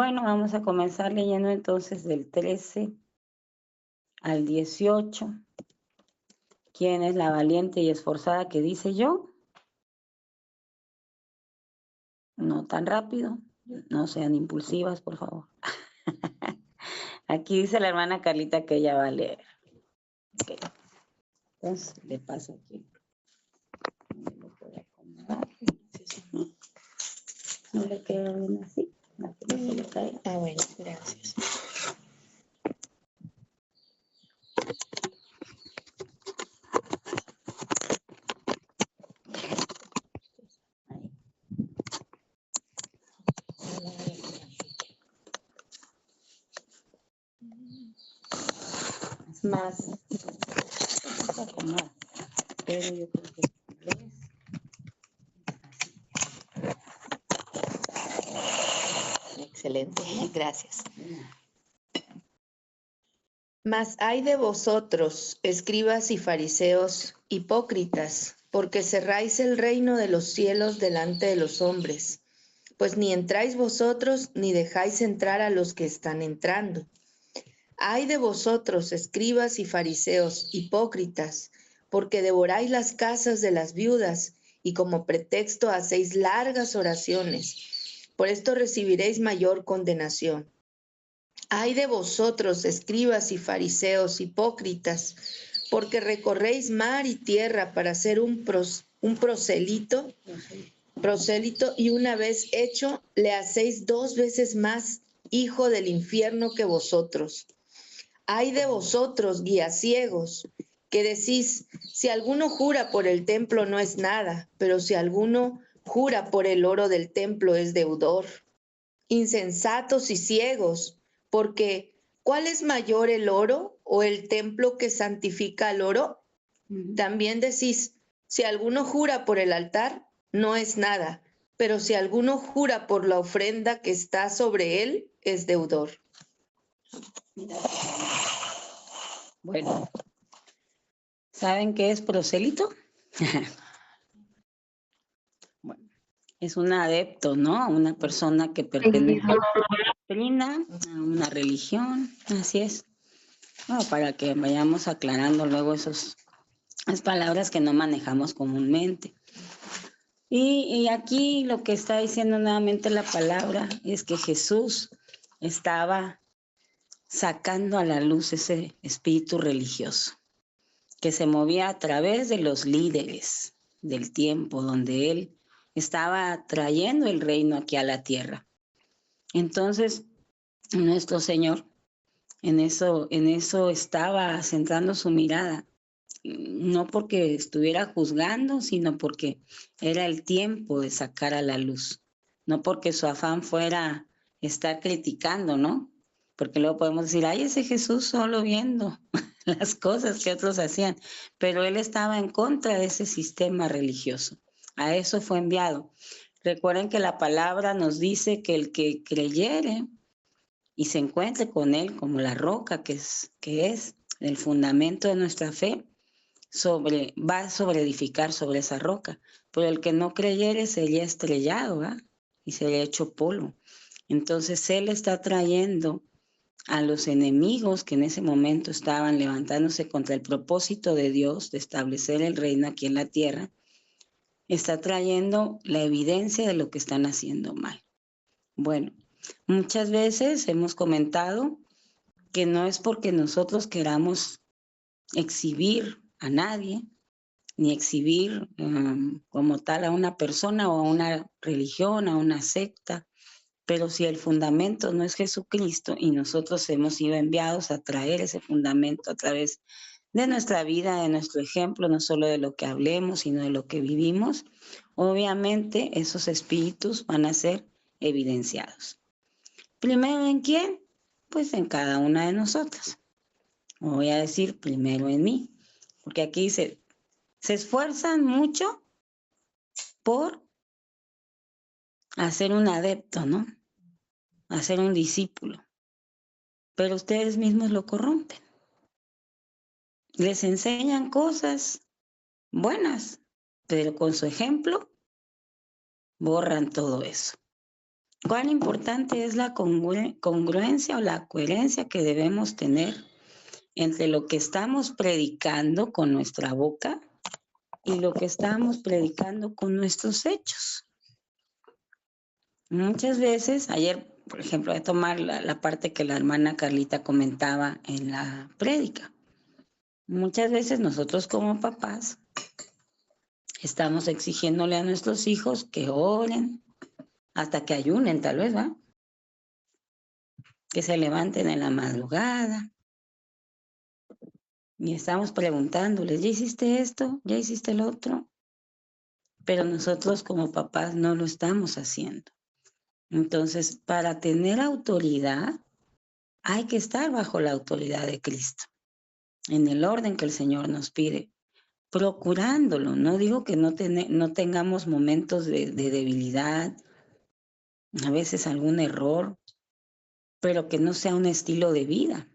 Bueno, vamos a comenzar leyendo entonces del 13 al 18. ¿Quién es la valiente y esforzada que dice yo? No tan rápido, no sean impulsivas, por favor. Aquí dice la hermana Carlita que ella va a leer. Okay. Entonces, le paso aquí. No lo puedo acomodar. No le queda bien así. No, que no se le caiga. Ah, bueno, gracias. Ahí. Es más, vamos a acomodar, pero yo creo que es Excelente, gracias. Mas hay de vosotros, escribas y fariseos, hipócritas, porque cerráis el reino de los cielos delante de los hombres, pues ni entráis vosotros ni dejáis entrar a los que están entrando. Ay de vosotros, escribas y fariseos, hipócritas, porque devoráis las casas de las viudas y como pretexto hacéis largas oraciones. Por esto recibiréis mayor condenación. Ay de vosotros, escribas y fariseos, hipócritas, porque recorréis mar y tierra para ser un prosélito, y una vez hecho, le hacéis 2 veces más hijo del infierno que vosotros. Ay de vosotros, guías ciegos, que decís, si alguno jura por el templo no es nada, pero si alguno jura por el oro del templo es deudor. Insensatos y ciegos, porque ¿cuál es mayor, el oro o el templo que santifica al oro? También decís, si alguno jura por el altar, no es nada, pero si alguno jura por la ofrenda que está sobre él, es deudor. Bueno, ¿saben qué es prosélito? Bueno, es un adepto, ¿no? Una persona que pertenece a una doctrina, a una religión, así es. Bueno, para que vayamos aclarando luego esas palabras que no manejamos comúnmente. Y aquí lo que está diciendo nuevamente la palabra es que Jesús estaba sacando a la luz ese espíritu religioso que se movía a través de los líderes del tiempo, donde él estaba trayendo el reino aquí a la tierra. Entonces, nuestro Señor en eso estaba centrando su mirada, no porque estuviera juzgando, sino porque era el tiempo de sacar a la luz, no porque su afán fuera estar criticando, ¿no? Porque luego podemos decir, ay, ese Jesús solo viendo las cosas que otros hacían, pero él estaba en contra de ese sistema religioso. A eso fue enviado. Recuerden que la palabra nos dice que el que creyere y se encuentre con él como la roca que es el fundamento de nuestra fe, va a sobreedificar sobre esa roca. Pero el que no creyere sería estrellado, ¿verdad? Y sería hecho polvo. Entonces él está trayendo a los enemigos que en ese momento estaban levantándose contra el propósito de Dios de establecer el reino aquí en la tierra, está trayendo la evidencia de lo que están haciendo mal. Bueno, muchas veces hemos comentado que no es porque nosotros queramos exhibir a nadie, ni exhibir como tal a una persona o a una religión, a una secta, pero si el fundamento no es Jesucristo y nosotros hemos sido enviados a traer ese fundamento a través de nuestra vida, de nuestro ejemplo, no solo de lo que hablemos, sino de lo que vivimos, obviamente esos espíritus van a ser evidenciados. ¿Primero en quién? Pues en cada una de nosotras. Voy a decir primero en mí, porque aquí dice, se esfuerzan mucho por hacer un adepto, ¿no? Hacer un discípulo, pero ustedes mismos lo corrompen. Les enseñan cosas buenas, pero con su ejemplo borran todo eso. cuán importante es la congruencia o la coherencia que debemos tener entre lo que estamos predicando con nuestra boca y lo que estamos predicando con nuestros hechos. Muchas veces, ayer, por ejemplo, voy a tomar la parte que la hermana Carlita comentaba en la prédica. Muchas veces nosotros como papás estamos exigiéndole a nuestros hijos que oren, hasta que ayunen tal vez, ¿va? Que se levanten en la madrugada. Y estamos preguntándoles, ¿ya hiciste esto? ¿Ya hiciste el otro? Pero nosotros como papás no lo estamos haciendo. Entonces, para tener autoridad, hay que estar bajo la autoridad de Cristo, en el orden que el Señor nos pide, procurándolo. No digo que no tengamos momentos de debilidad, a veces algún error, pero que no sea un estilo de vida,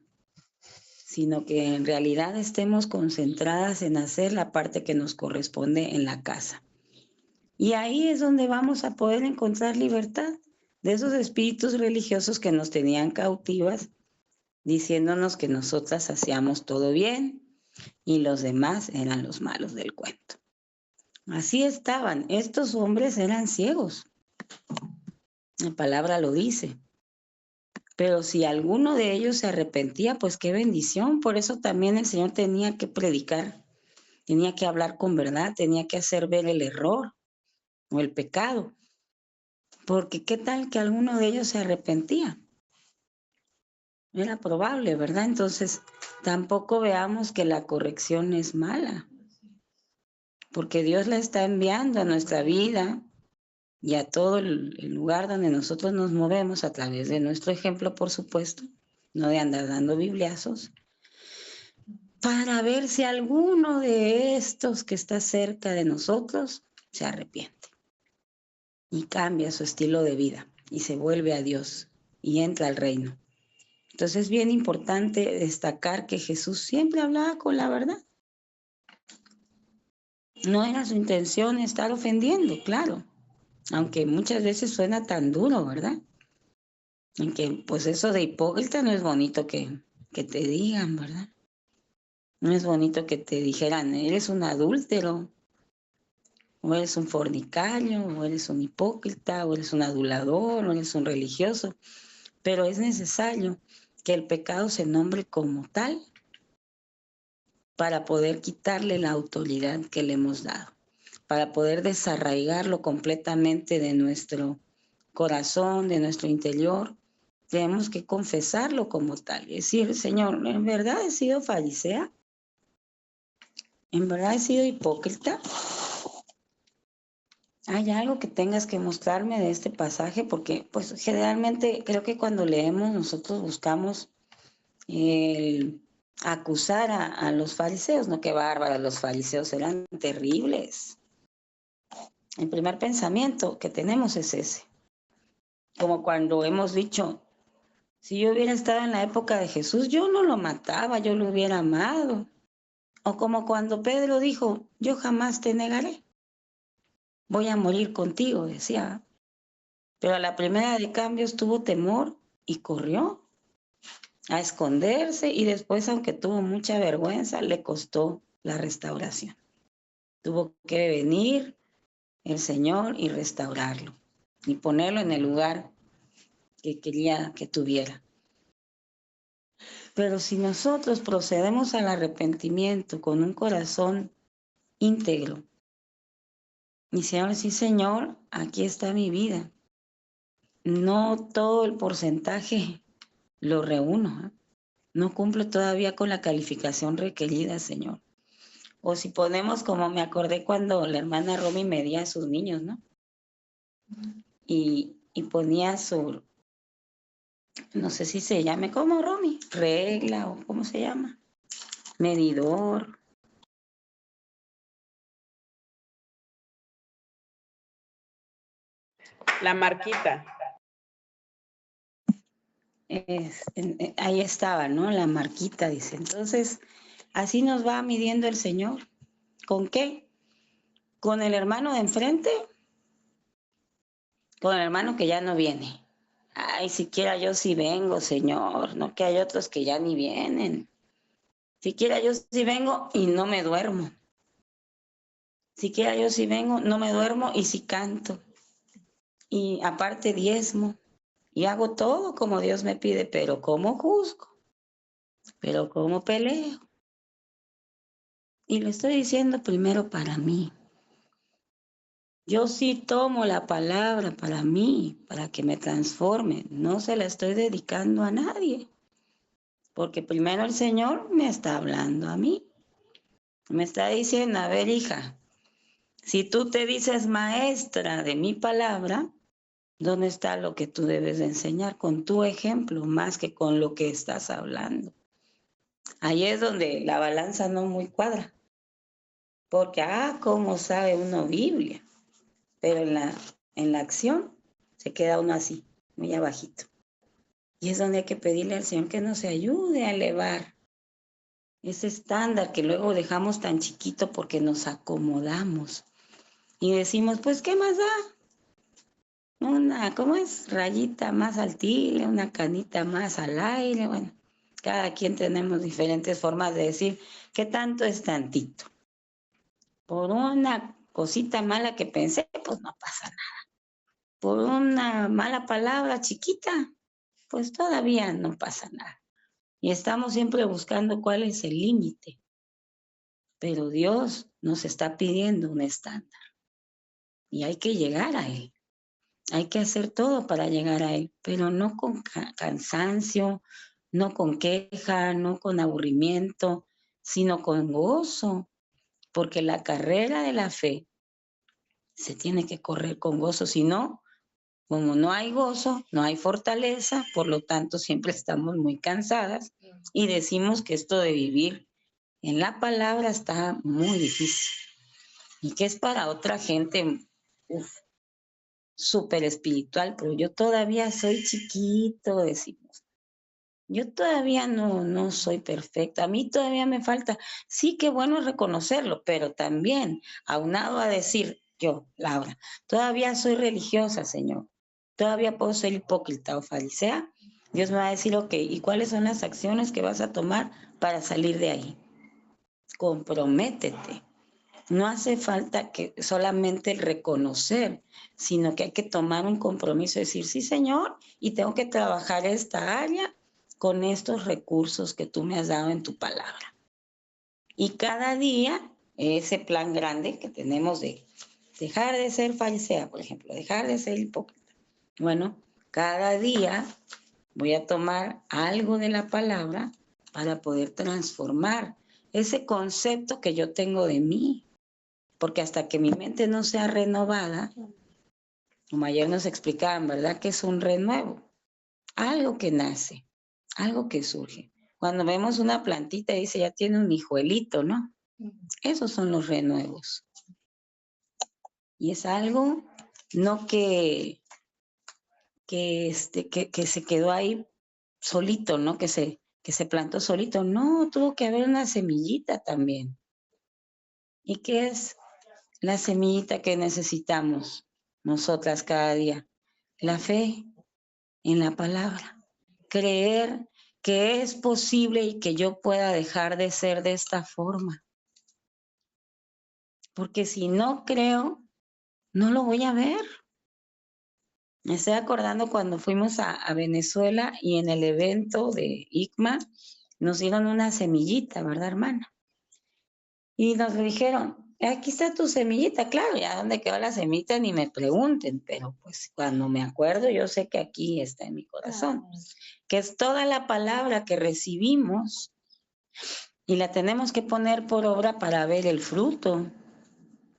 sino que en realidad estemos concentradas en hacer la parte que nos corresponde en la casa. Y ahí es donde vamos a poder encontrar libertad de esos espíritus religiosos que nos tenían cautivas, diciéndonos que nosotras hacíamos todo bien y los demás eran los malos del cuento. Así estaban. Estos hombres eran ciegos. La palabra lo dice. Pero si alguno de ellos se arrepentía, pues qué bendición. Por eso también el Señor tenía que predicar, tenía que hablar con verdad, tenía que hacer ver el error o el pecado. Porque qué tal que alguno de ellos se arrepentía. Era probable, ¿verdad? Entonces, tampoco veamos que la corrección es mala, porque Dios la está enviando a nuestra vida y a todo el lugar donde nosotros nos movemos a través de nuestro ejemplo, por supuesto, no de andar dando bibliazos, para ver si alguno de estos que está cerca de nosotros se arrepiente y cambia su estilo de vida y se vuelve a Dios y entra al reino. Entonces es bien importante destacar que Jesús siempre hablaba con la verdad. No era su intención estar ofendiendo, claro, aunque muchas veces suena tan duro, ¿verdad? En que pues eso de hipócrita no es bonito que te digan, ¿verdad? No es bonito que te dijeran, eres un adúltero, o eres un fornicario, o eres un hipócrita, o eres un adulador, o eres un religioso. Pero es necesario que el pecado se nombre como tal para poder quitarle la autoridad que le hemos dado, para poder desarraigarlo completamente de nuestro corazón, de nuestro interior. Tenemos que confesarlo como tal y decir, Señor, ¿en verdad he sido farisea? ¿En verdad he sido hipócrita? ¿Hay algo que tengas que mostrarme de este pasaje? Porque pues generalmente creo que cuando leemos nosotros buscamos el acusar a los fariseos, ¿no? Qué bárbaros, los fariseos eran terribles. El primer pensamiento que tenemos es ese. Como cuando hemos dicho, si yo hubiera estado en la época de Jesús, yo no lo mataba, yo lo hubiera amado. O como cuando Pedro dijo, yo jamás te negaré. Voy a morir contigo, decía. Pero a la primera de cambios tuvo temor y corrió a esconderse y después, aunque tuvo mucha vergüenza, le costó la restauración. Tuvo que venir el Señor y restaurarlo y ponerlo en el lugar que quería que tuviera. Pero si nosotros procedemos al arrepentimiento con un corazón íntegro, y Señor, sí Señor, aquí está mi vida. No todo el porcentaje lo reúno, ¿eh? No cumplo todavía con la calificación requerida, Señor. O si ponemos, como me acordé cuando la hermana Romy medía a sus niños, ¿no? Y ponía su, no sé si se llame, ¿cómo, Romy? Regla o ¿cómo se llama? Medidor. La marquita. Ahí estaba, ¿no? La marquita, dice. Entonces, así nos va midiendo el Señor. ¿Con qué? ¿Con el hermano de enfrente? Con el hermano que ya no viene. Ay, siquiera yo sí vengo, Señor, no que hay otros que ya ni vienen. Siquiera yo sí vengo y no me duermo. Siquiera yo sí vengo, no me duermo y sí canto. Y aparte diezmo. Y hago todo como Dios me pide, pero ¿cómo juzgo? Pero ¿cómo peleo? Y lo estoy diciendo primero para mí. Yo sí tomo la palabra para mí, para que me transforme. No se la estoy dedicando a nadie, porque primero el Señor me está hablando a mí. Me está diciendo, a ver, hija, si tú te dices maestra de mi palabra, ¿dónde está lo que tú debes de enseñar? Con tu ejemplo, más que con lo que estás hablando. Ahí es donde la balanza no muy cuadra. Porque, ¿cómo sabe uno Biblia? Pero en la acción se queda uno así, muy abajito. Y es donde hay que pedirle al Señor que nos ayude a elevar ese estándar que luego dejamos tan chiquito porque nos acomodamos. Y decimos, pues, ¿qué más da? ¿Cómo es? Rayita más al tile, una canita más al aire. Bueno, cada quien tenemos diferentes formas de decir qué tanto es tantito. Por una cosita mala que pensé, pues no pasa nada. Por una mala palabra chiquita, pues todavía no pasa nada. Y estamos siempre buscando cuál es el límite. Pero Dios nos está pidiendo un estándar. Y hay que llegar a Él. Hay que hacer todo para llegar a Él, pero no con cansancio, no con queja, no con aburrimiento, sino con gozo, porque la carrera de la fe se tiene que correr con gozo, si no, como no hay gozo, no hay fortaleza, por lo tanto siempre estamos muy cansadas y decimos que esto de vivir en la palabra está muy difícil y que es para otra gente súper espiritual, pero yo todavía soy chiquito, decimos. Yo todavía no soy perfecta, a mí todavía me falta. Sí, qué bueno reconocerlo, pero también aunado a decir yo, Laura, todavía soy religiosa, Señor. Todavía puedo ser hipócrita o farisea. Dios me va a decir, ok, ¿y cuáles son las acciones que vas a tomar para salir de ahí? Comprométete. No hace falta que solamente el reconocer, sino que hay que tomar un compromiso y decir, sí, Señor, y tengo que trabajar esta área con estos recursos que tú me has dado en tu palabra. Y cada día, ese plan grande que tenemos de dejar de ser farisea, por ejemplo, dejar de ser hipócrita. Bueno, cada día voy a tomar algo de la palabra para poder transformar ese concepto que yo tengo de mí. Porque hasta que mi mente no sea renovada, como ayer nos explicaban, ¿verdad? Que es un renuevo, algo que nace, algo que surge. Cuando vemos una plantita y dice, ya tiene un hijuelito, ¿no? Esos son los renuevos. Y es algo, no que se quedó ahí solito, ¿no? Que se plantó solito. No, tuvo que haber una semillita también. ¿Y qué es la semillita que necesitamos nosotras cada día? La fe en la palabra. Creer que es posible y que yo pueda dejar de ser de esta forma. Porque si no creo, no lo voy a ver. Me estoy acordando cuando fuimos a Venezuela y en el evento de ICMA nos dieron una semillita, ¿verdad, hermana? Y nos dijeron, aquí está tu semillita, claro, ya dónde quedó la semillita ni me pregunten, pero pues cuando me acuerdo yo sé que aquí está en mi corazón, que es toda la palabra que recibimos y la tenemos que poner por obra para ver el fruto,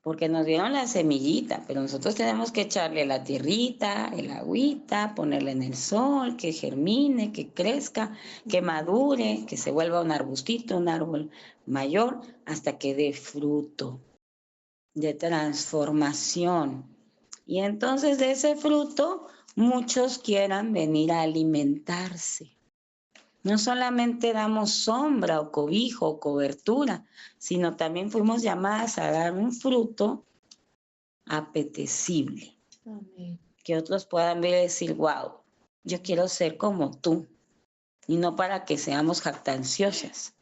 porque nos dieron la semillita, pero nosotros tenemos que echarle la tierrita, el agüita, ponerla en el sol, que germine, que crezca, que madure, que se vuelva un arbustito, un árbol mayor, hasta que dé fruto de transformación. Y entonces de ese fruto muchos quieran venir a alimentarse. No solamente damos sombra o cobijo o cobertura, sino también fuimos llamadas a dar un fruto apetecible. Amén. Que otros puedan ver y decir, wow, yo quiero ser como tú, y no para que seamos jactanciosas.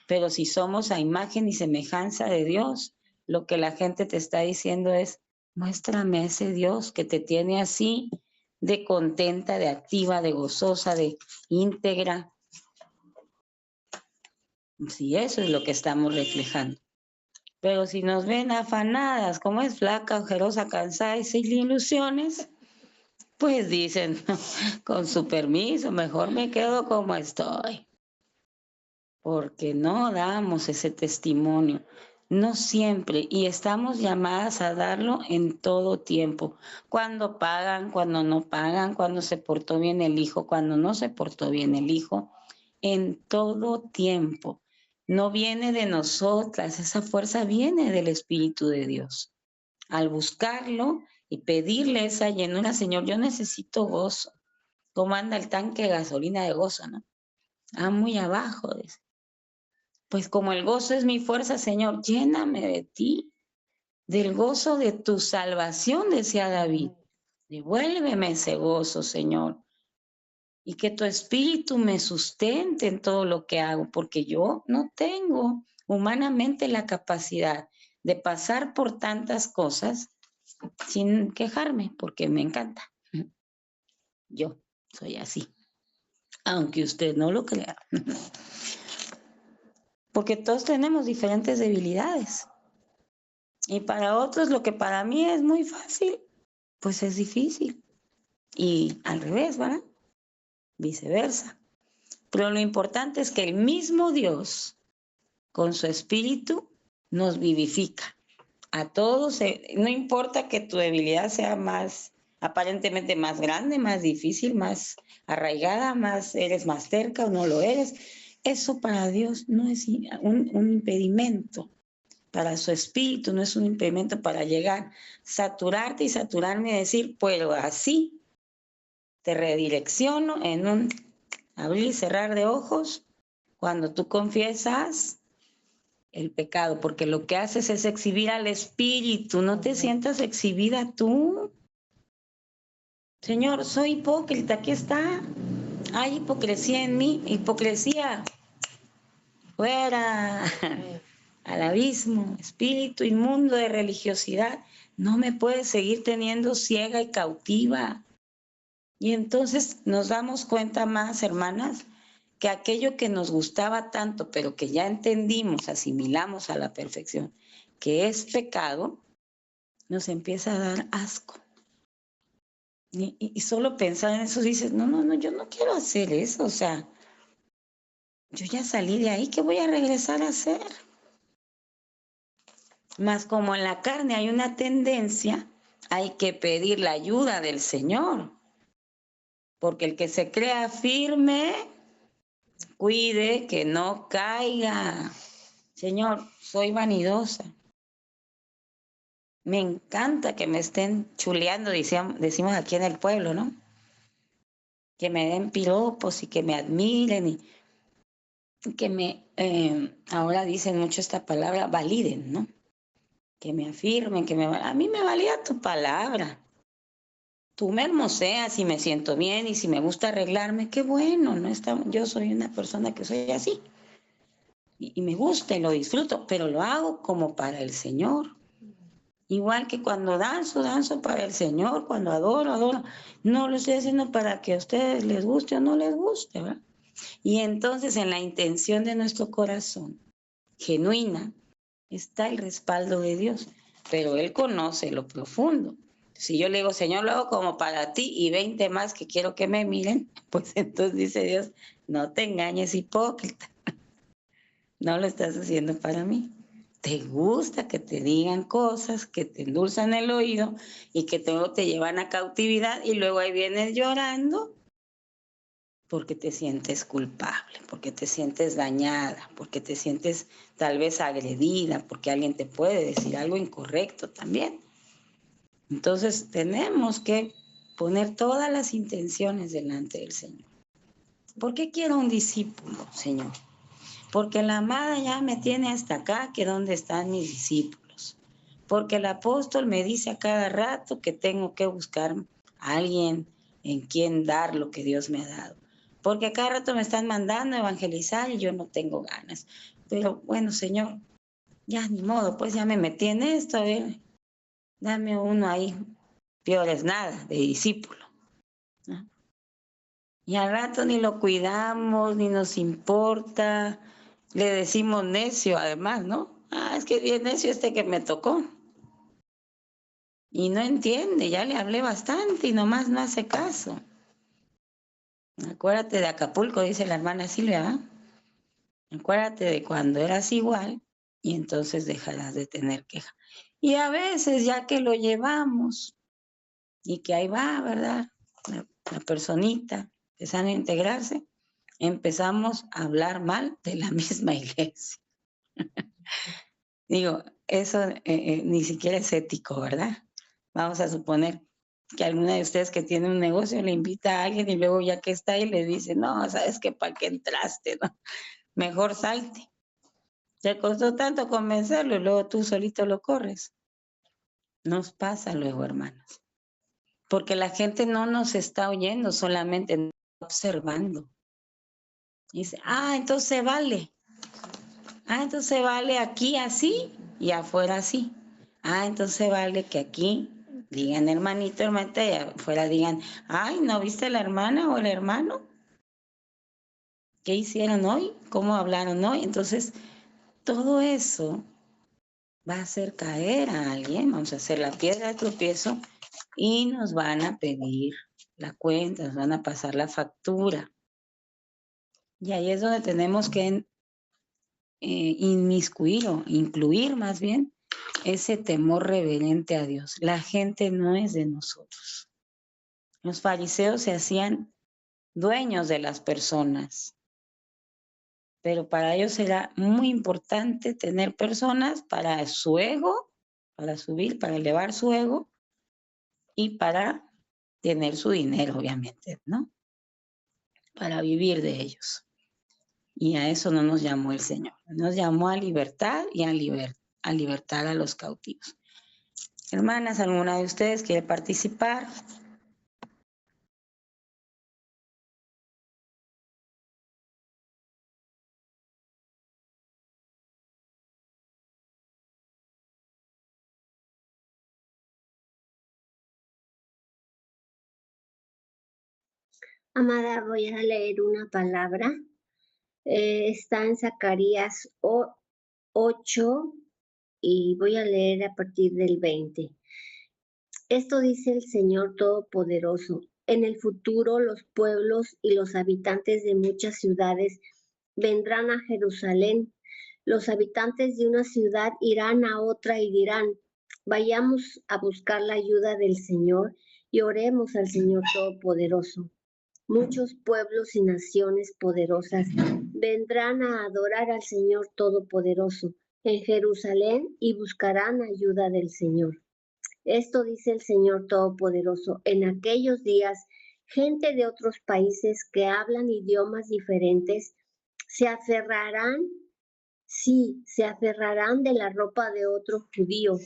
Pero si somos a imagen y semejanza de Dios, lo que la gente te está diciendo es, muéstrame ese Dios que te tiene así, de contenta, de activa, de gozosa, de íntegra. Sí, eso es lo que estamos reflejando. Pero si nos ven afanadas, como es flaca, ojerosa, cansada y sin ilusiones, pues dicen, con su permiso, mejor me quedo como estoy. Porque no damos ese testimonio, no siempre, y estamos llamadas a darlo en todo tiempo, cuando pagan, cuando no pagan, cuando se portó bien el hijo, cuando no se portó bien el hijo, en todo tiempo. No viene de nosotras, esa fuerza viene del Espíritu de Dios. Al buscarlo y pedirle esa llenura, Señor, yo necesito gozo. ¿Cómo anda el tanque de gasolina de gozo, no? Ah, muy abajo, dice. Pues como el gozo es mi fuerza, Señor, lléname de ti, del gozo de tu salvación, decía David. Devuélveme ese gozo, Señor, y que tu espíritu me sustente en todo lo que hago, porque yo no tengo humanamente la capacidad de pasar por tantas cosas sin quejarme, porque me encanta. Yo soy así, aunque usted no lo crea, porque todos tenemos diferentes debilidades. Y para otros lo que para mí es muy fácil, pues es difícil. Y al revés, ¿verdad? Viceversa. Pero lo importante es que el mismo Dios, con su espíritu, nos vivifica. A todos, no importa que tu debilidad sea más, aparentemente más grande, más difícil, más arraigada, más eres más terca o no lo eres. Eso para Dios no es un impedimento. Para su espíritu no es un impedimento para llegar, saturarte y saturarme y decir, pero así te redirecciono en un abrir y cerrar de ojos cuando tú confiesas el pecado, porque lo que haces es exhibir al espíritu, no te sientas exhibida tú. Señor, soy hipócrita, aquí está. Hay hipocresía en mí, hipocresía. Fuera. Al abismo, espíritu inmundo de religiosidad, no me puedes seguir teniendo ciega y cautiva. Y entonces nos damos cuenta más, hermanas, que aquello que nos gustaba tanto, pero que ya entendimos, asimilamos a la perfección, que es pecado, nos empieza a dar asco. Y solo pensar en eso dices, no, yo no quiero hacer eso, o sea, yo ya salí de ahí, ¿qué voy a regresar a hacer? Mas como en la carne hay una tendencia, hay que pedir la ayuda del Señor. Porque el que se crea firme, cuide que no caiga. Señor, soy vanidosa. Me encanta que me estén chuleando, decimos aquí en el pueblo, ¿no? Que me den piropos y que me admiren y que ahora dicen mucho esta palabra, validen, ¿no? Que me afirmen, a mí me valía tu palabra. Tú me hermoseas y me siento bien y si me gusta arreglarme, qué bueno, yo soy una persona que soy así y me gusta y lo disfruto, pero lo hago como para el Señor. Igual que cuando danzo para el Señor, cuando adoro, no lo estoy haciendo para que a ustedes les guste o no les guste, ¿verdad? Y entonces en la intención de nuestro corazón, genuina, está el respaldo de Dios, pero Él conoce lo profundo. Si yo le digo, Señor, lo hago como para ti y 20 más que quiero que me miren, pues entonces dice Dios, no te engañes, hipócrita. No lo estás haciendo para mí. Te gusta que te digan cosas, que te endulzan el oído y que luego te llevan a cautividad y luego ahí vienes llorando porque te sientes culpable, porque te sientes dañada, porque te sientes tal vez agredida, porque alguien te puede decir algo incorrecto también. Entonces tenemos que poner todas las intenciones delante del Señor. ¿Por qué quiero un discípulo, Señor? Porque la amada ya me tiene hasta acá, que dónde están mis discípulos. Porque el apóstol me dice a cada rato que tengo que buscar a alguien en quién dar lo que Dios me ha dado. Porque cada rato me están mandando a evangelizar y yo no tengo ganas. Pero bueno, Señor, ya ni modo, pues ya me metí en esto, a ver, dame uno ahí, peor es nada, de discípulo, ¿no? Y al rato ni lo cuidamos, ni nos importa, le decimos necio además, ¿no? Ah, es que bien necio este que me tocó. Y no entiende, ya le hablé bastante y nomás no hace caso. Acuérdate de Acapulco, dice la hermana Silvia, ¿eh? Acuérdate de cuando eras igual y entonces dejarás de tener queja. Y a veces ya que lo llevamos y que ahí va, ¿verdad? La personita empezando a integrarse, empezamos a hablar mal de la misma iglesia. Digo, eso ni siquiera es ético, ¿verdad? Vamos a suponer que alguna de ustedes que tiene un negocio le invita a alguien y luego ya que está ahí le dice, no, sabes que para qué entraste, ¿no? Mejor salte. Te costó tanto convencerlo y luego tú solito lo corres. Nos pasa luego, hermanos. Porque la gente no nos está oyendo, solamente nos está observando. Dice, entonces vale. Entonces vale aquí así y afuera así. Entonces vale que aquí digan hermanito, hermanita, y afuera digan, ay, ¿no viste la hermana o el hermano? ¿Qué hicieron hoy? ¿Cómo hablaron hoy? Entonces, todo eso va a hacer caer a alguien, vamos a hacer la piedra de tropiezo y nos van a pedir la cuenta, nos van a pasar la factura. Y ahí es donde tenemos que inmiscuir o incluir más bien ese temor reverente a Dios. La gente no es de nosotros. Los fariseos se hacían dueños de las personas, pero para ellos era muy importante tener personas para su ego, para subir, para elevar su ego y para tener su dinero, obviamente, ¿no? Para vivir de ellos. Y a eso no nos llamó el Señor. Nos llamó a libertad y a libertar a los cautivos. Hermanas, ¿alguna de ustedes quiere participar? Amada, voy a leer una palabra. Está en Zacarías 8 y voy a leer a partir del 20. Esto dice el Señor Todopoderoso. En el futuro los pueblos y los habitantes de muchas ciudades vendrán a Jerusalén. Los habitantes de una ciudad irán a otra y dirán, vayamos a buscar la ayuda del Señor y oremos al Señor Todopoderoso. Muchos pueblos y naciones poderosas vendrán a adorar al Señor Todopoderoso en Jerusalén y buscarán ayuda del Señor. Esto dice el Señor Todopoderoso. En aquellos días, gente de otros países que hablan idiomas diferentes se aferrarán de la ropa de otro judío,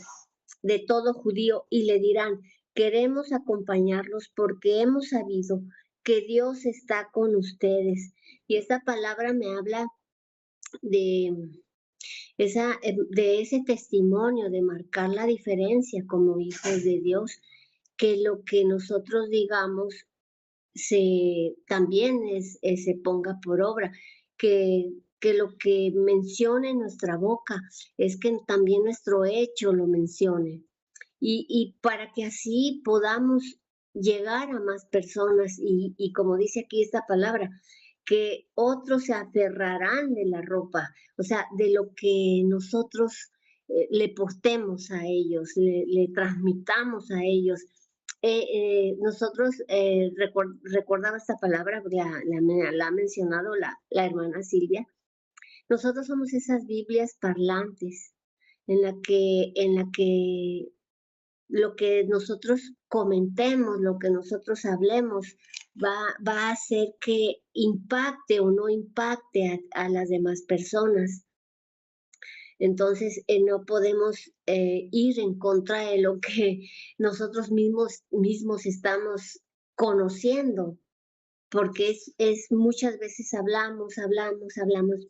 de todo judío, y le dirán, queremos acompañarlos porque hemos sabido que Dios está con ustedes. Y esta palabra me habla de ese testimonio, de marcar la diferencia como hijos de Dios, que lo que nosotros digamos también se ponga por obra, que lo que mencione nuestra boca es que también nuestro hecho lo mencione. Y para que así podamos llegar a más personas y como dice aquí esta palabra, que otros se aferrarán de la ropa, o sea, de lo que nosotros le portemos a ellos, le transmitamos a ellos. Nosotros recordaba esta palabra, la ha mencionado la hermana Silvia. Nosotros somos esas Biblias parlantes en la que lo que nosotros comentemos, lo que nosotros hablemos, va a hacer que impacte o no impacte a las demás personas. Entonces, no podemos ir en contra de lo que nosotros mismos estamos conociendo, porque es muchas veces hablamos,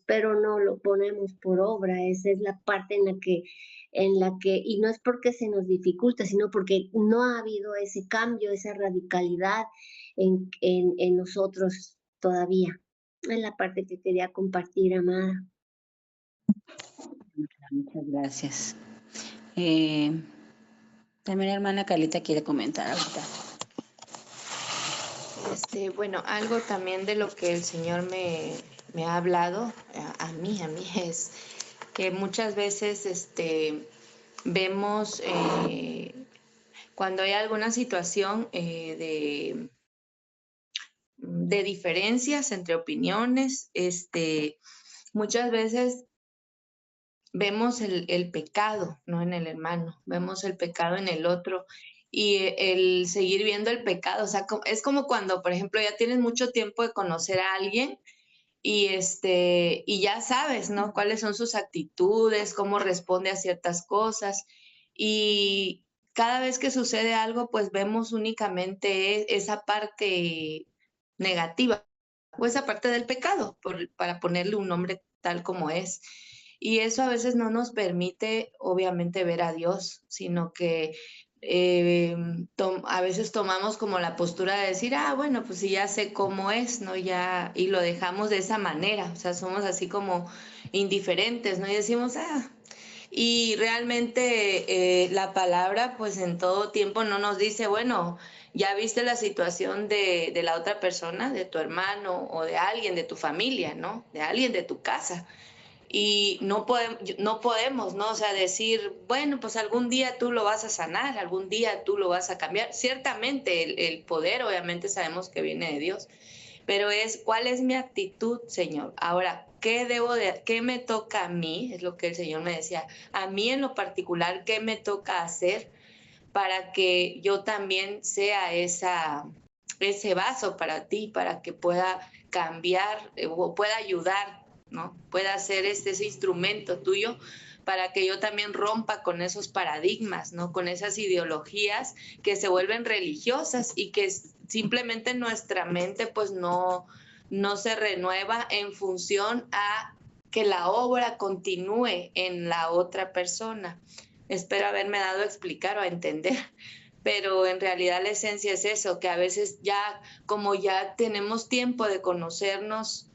pero no lo ponemos por obra. Esa es la parte y no es porque se nos dificulta, sino porque no ha habido ese cambio, esa radicalidad en nosotros todavía. Es la parte que quería compartir, amada. Muchas gracias. También la hermana Carlita quiere comentar ahorita. Bueno, algo también de lo que el Señor me ha hablado a mí es que muchas veces vemos cuando hay alguna situación de diferencias entre opiniones, muchas veces vemos el pecado, ¿no? En el hermano, vemos el pecado en el otro y el seguir viendo el pecado, o sea, es como cuando, por ejemplo, ya tienes mucho tiempo de conocer a alguien y y ya sabes, ¿no? Cuáles son sus actitudes, cómo responde a ciertas cosas y cada vez que sucede algo, pues vemos únicamente esa parte negativa o esa parte del pecado, para ponerle un nombre tal como es. Y eso a veces no nos permite, obviamente, ver a Dios, sino que a veces tomamos como la postura de decir, bueno, pues sí, ya sé cómo es, ¿no? Ya, y lo dejamos de esa manera, o sea, somos así como indiferentes, ¿no? Y decimos, y realmente la palabra, pues en todo tiempo no nos dice, bueno, ya viste la situación de la otra persona, de tu hermano o de alguien de tu familia, ¿no? De alguien de tu casa. Y no podemos, ¿no? O sea, decir, bueno, pues algún día tú lo vas a sanar, algún día tú lo vas a cambiar. Ciertamente el poder, obviamente sabemos que viene de Dios, pero ¿cuál es mi actitud, Señor? Ahora, ¿qué me toca a mí? Es lo que el Señor me decía. A mí en lo particular, ¿qué me toca hacer para que yo también sea ese vaso para ti, para que pueda cambiar o pueda ayudar, ¿no? Pueda ser ese instrumento tuyo para que yo también rompa con esos paradigmas, ¿no? Con esas ideologías que se vuelven religiosas y que simplemente nuestra mente pues no se renueva en función a que la obra continúe en la otra persona. Espero haberme dado a explicar o a entender, pero en realidad la esencia es eso, que a veces ya, como ya tenemos tiempo de conocernos,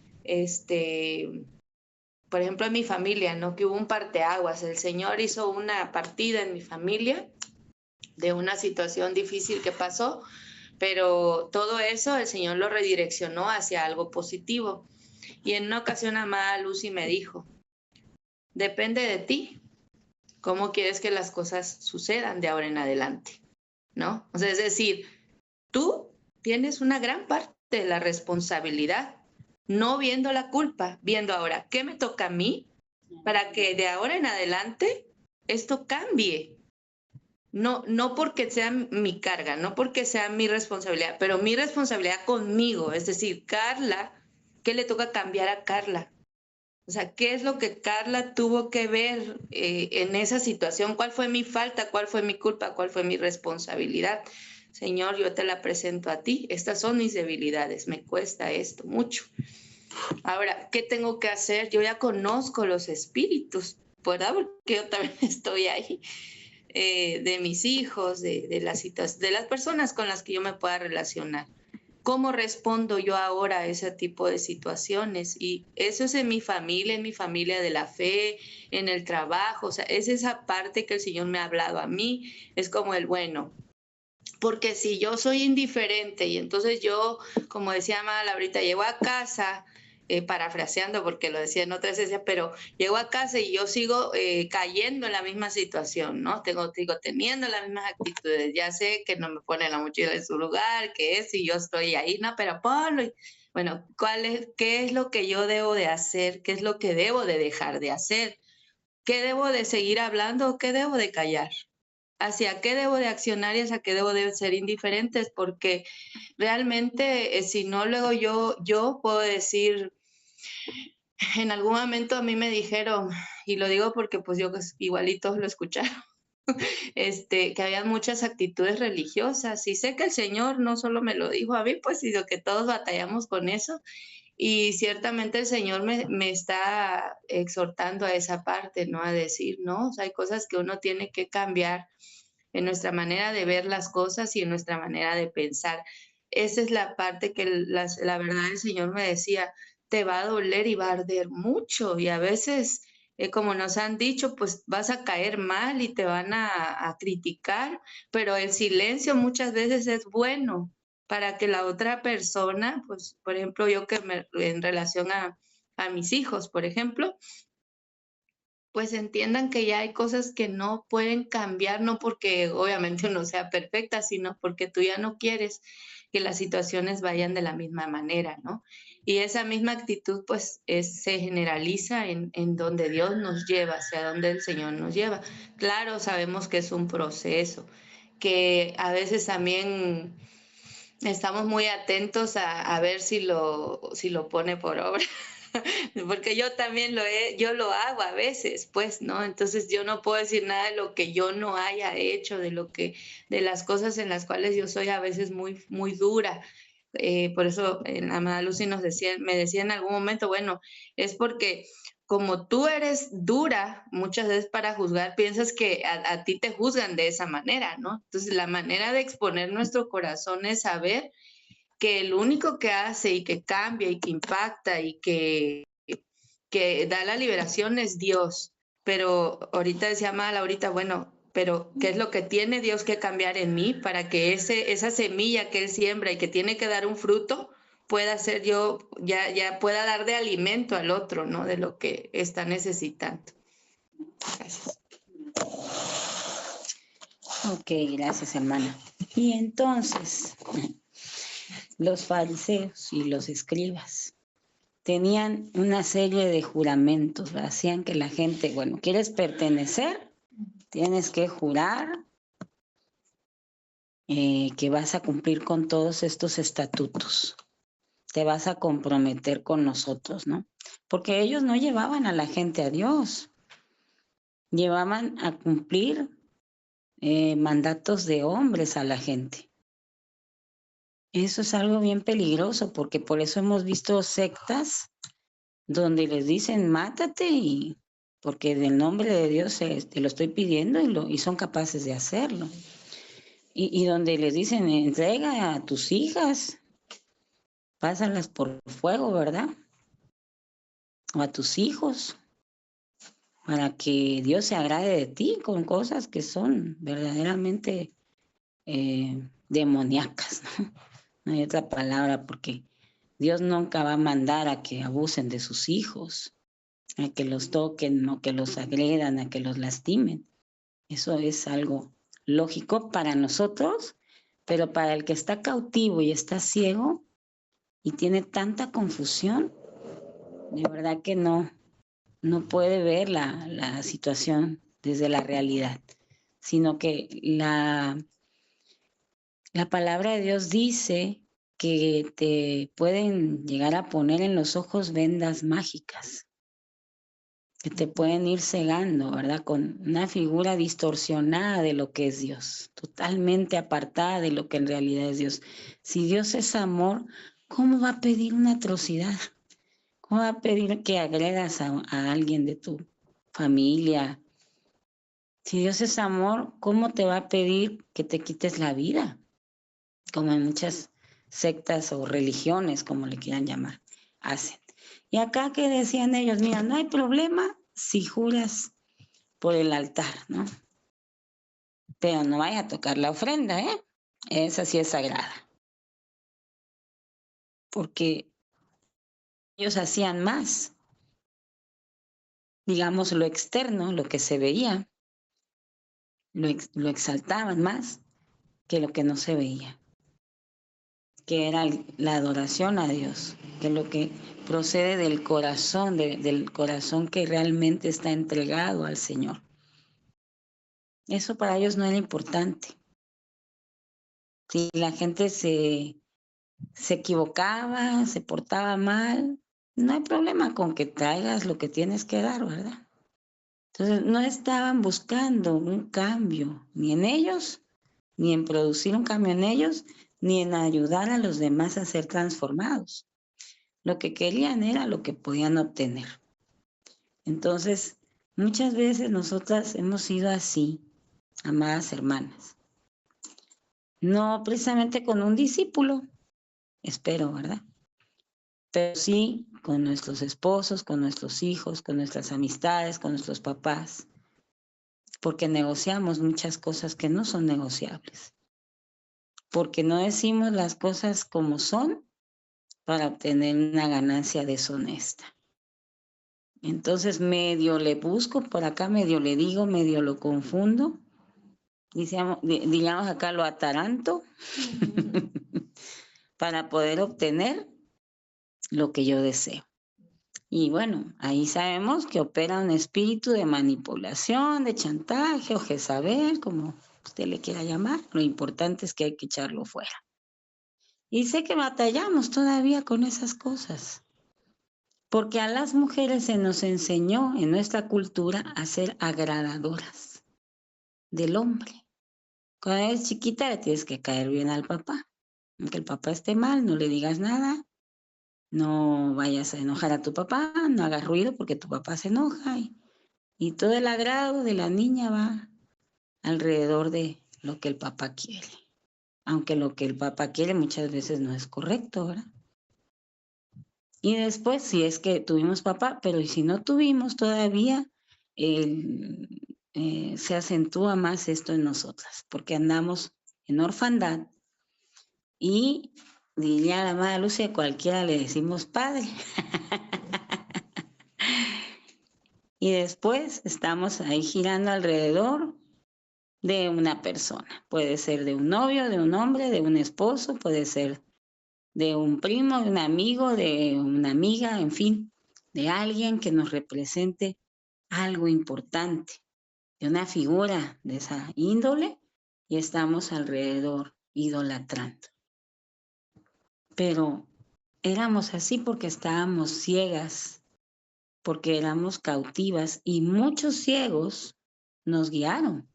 por ejemplo en mi familia, ¿no? Que hubo un parteaguas, el Señor hizo una partida en mi familia de una situación difícil que pasó, pero todo eso el Señor lo redireccionó hacia algo positivo. Y en una ocasión amada Lucy me dijo, depende de ti, cómo quieres que las cosas sucedan de ahora en adelante, ¿no? O sea, es decir, tú tienes una gran parte de la responsabilidad, no viendo la culpa, viendo ahora, ¿qué me toca a mí para que de ahora en adelante esto cambie? No porque sea mi carga, no porque sea mi responsabilidad, pero mi responsabilidad conmigo, es decir, Carla, ¿qué le toca cambiar a Carla? O sea, ¿qué es lo que Carla tuvo que ver en esa situación? ¿Cuál fue mi falta? ¿Cuál fue mi culpa? ¿Cuál fue mi responsabilidad? Señor, yo te la presento a ti. Estas son mis debilidades. Me cuesta esto mucho. Ahora, ¿qué tengo que hacer? Yo ya conozco los espíritus, ¿verdad? Porque yo también estoy ahí. De mis hijos, de las personas con las que yo me pueda relacionar. ¿Cómo respondo yo ahora a ese tipo de situaciones? Y eso es en mi familia de la fe, en el trabajo, o sea, es esa parte que el Señor me ha hablado a mí, es como bueno, porque si yo soy indiferente y entonces yo, como decía Amada Laurita, llego a casa, parafraseando porque lo decía en otra esencia, pero llego a casa y yo sigo cayendo en la misma situación, ¿no? Sigo teniendo las mismas actitudes, ya sé que no me pone la mochila en su lugar, que es, y yo estoy ahí, no, pero ponlo. Bueno, ¿qué es lo que yo debo de hacer? ¿Qué es lo que debo de dejar de hacer? ¿Qué debo de seguir hablando o qué debo de callar? ¿Hacia qué debo de accionar y hacia qué debo de ser indiferentes? Porque realmente, si no, luego yo puedo decir, en algún momento a mí me dijeron, y lo digo porque pues yo igualitos lo escucharon, que había muchas actitudes religiosas. Y sé que el Señor no solo me lo dijo a mí, pues, sino que todos batallamos con eso. Y ciertamente el Señor me está exhortando a esa parte, ¿no? A decir, no, o sea, hay cosas que uno tiene que cambiar en nuestra manera de ver las cosas y en nuestra manera de pensar. Esa es la parte que la verdad el Señor me decía, te va a doler y va a arder mucho. Y a veces, como nos han dicho, pues vas a caer mal y te van a criticar, pero el silencio muchas veces es bueno para que la otra persona, pues, por ejemplo, yo en relación a mis hijos, por ejemplo, pues entiendan que ya hay cosas que no pueden cambiar, no porque obviamente uno sea perfecta, sino porque tú ya no quieres que las situaciones vayan de la misma manera, ¿no? Y esa misma actitud, pues, se generaliza en donde Dios nos lleva, hacia donde el Señor nos lleva. Claro, sabemos que es un proceso, que a veces también estamos muy atentos a ver si lo pone por obra. Porque yo también yo lo hago a veces, pues, ¿no? Entonces yo no puedo decir nada de lo que yo no haya hecho, de las cosas en las cuales yo soy a veces muy dura. Por eso la amada Lucy me decía en algún momento, bueno, es porque como tú eres dura muchas veces para juzgar, piensas que a ti te juzgan de esa manera, ¿no? Entonces la manera de exponer nuestro corazón es saber que el único que hace y que cambia y que impacta y que da la liberación es Dios. Pero ahorita decía Mal, ahorita, bueno, pero ¿qué es lo que tiene Dios que cambiar en mí para que esa semilla que Él siembra y que tiene que dar un fruto pueda ser yo, ya pueda dar de alimento al otro, ¿no? De lo que está necesitando. Gracias. Ok, gracias, hermana. Y entonces, los fariseos y los escribas tenían una serie de juramentos, ¿verdad? Hacían que la gente, bueno, ¿quieres pertenecer? Tienes que jurar que vas a cumplir con todos estos estatutos. Te vas a comprometer con nosotros, ¿no? Porque ellos no llevaban a la gente a Dios, llevaban a cumplir mandatos de hombres a la gente. Eso es algo bien peligroso, porque por eso hemos visto sectas donde les dicen mátate y porque del nombre de Dios te lo estoy pidiendo y son capaces de hacerlo. Y donde les dicen entrega a tus hijas, pásalas por fuego, ¿verdad? O a tus hijos, para que Dios se agrade de ti con cosas que son verdaderamente demoníacas, ¿no? No hay otra palabra, porque Dios nunca va a mandar a que abusen de sus hijos, a que los toquen o que los agredan, a que los lastimen. Eso es algo lógico para nosotros, pero para el que está cautivo y está ciego y tiene tanta confusión, de verdad que no puede ver la situación desde la realidad, sino que la palabra de Dios dice que te pueden llegar a poner en los ojos vendas mágicas, que te pueden ir cegando, ¿verdad? Con una figura distorsionada de lo que es Dios, totalmente apartada de lo que en realidad es Dios. Si Dios es amor, ¿cómo va a pedir una atrocidad? ¿Cómo va a pedir que agredas a alguien de tu familia? Si Dios es amor, ¿cómo te va a pedir que te quites la vida? Como en muchas sectas o religiones, como le quieran llamar, hacen. Y acá que decían ellos, mira, no hay problema si juras por el altar, ¿no? Pero no vaya a tocar la ofrenda, ¿eh? Esa sí es sagrada. Porque ellos hacían más, digamos, lo externo, lo que se veía, lo exaltaban más que lo que no se veía, que era la adoración a Dios, que es lo que procede del corazón, del corazón que realmente está entregado al Señor. Eso para ellos no era importante. Si la gente se equivocaba, se portaba mal, no hay problema con que traigas lo que tienes que dar, ¿verdad? Entonces, no estaban buscando un cambio, ni en ellos, ni en producir un cambio en ellos, ni en ayudar a los demás a ser transformados. Lo que querían era lo que podían obtener. Entonces, muchas veces nosotras hemos sido así, amadas hermanas. No precisamente con un discípulo, espero, ¿verdad? Pero sí con nuestros esposos, con nuestros hijos, con nuestras amistades, con nuestros papás, porque negociamos muchas cosas que no son negociables, porque no decimos las cosas como son para obtener una ganancia deshonesta. Entonces medio le busco por acá, medio le digo, medio lo confundo, digamos acá lo ataranto para poder obtener lo que yo deseo. Y bueno, ahí sabemos que opera un espíritu de manipulación, de chantaje o Jezabel, como usted le quiera llamar. Lo importante es que hay que echarlo fuera. Y sé que batallamos todavía con esas cosas, porque a las mujeres se nos enseñó en nuestra cultura a ser agradadoras del hombre. Cuando eres chiquita le tienes que caer bien al papá. Aunque el papá esté mal, no le digas nada, no vayas a enojar a tu papá, no hagas ruido porque tu papá se enoja. Y todo el agrado de la niña va alrededor de lo que el papá quiere. Aunque lo que el papá quiere muchas veces no es correcto, ¿verdad? Y después, si es que tuvimos papá, pero y si no tuvimos todavía, se acentúa más esto en nosotras, porque andamos en orfandad y diría la madre Lucia, cualquiera le decimos padre. Y después estamos ahí girando alrededor de una persona. Puede ser de un novio, de un hombre, de un esposo, puede ser de un primo, de un amigo, de una amiga, en fin, de alguien que nos represente algo importante, de una figura de esa índole, y estamos alrededor idolatrando. Pero éramos así porque estábamos ciegas, porque éramos cautivas, y muchos ciegos nos guiaron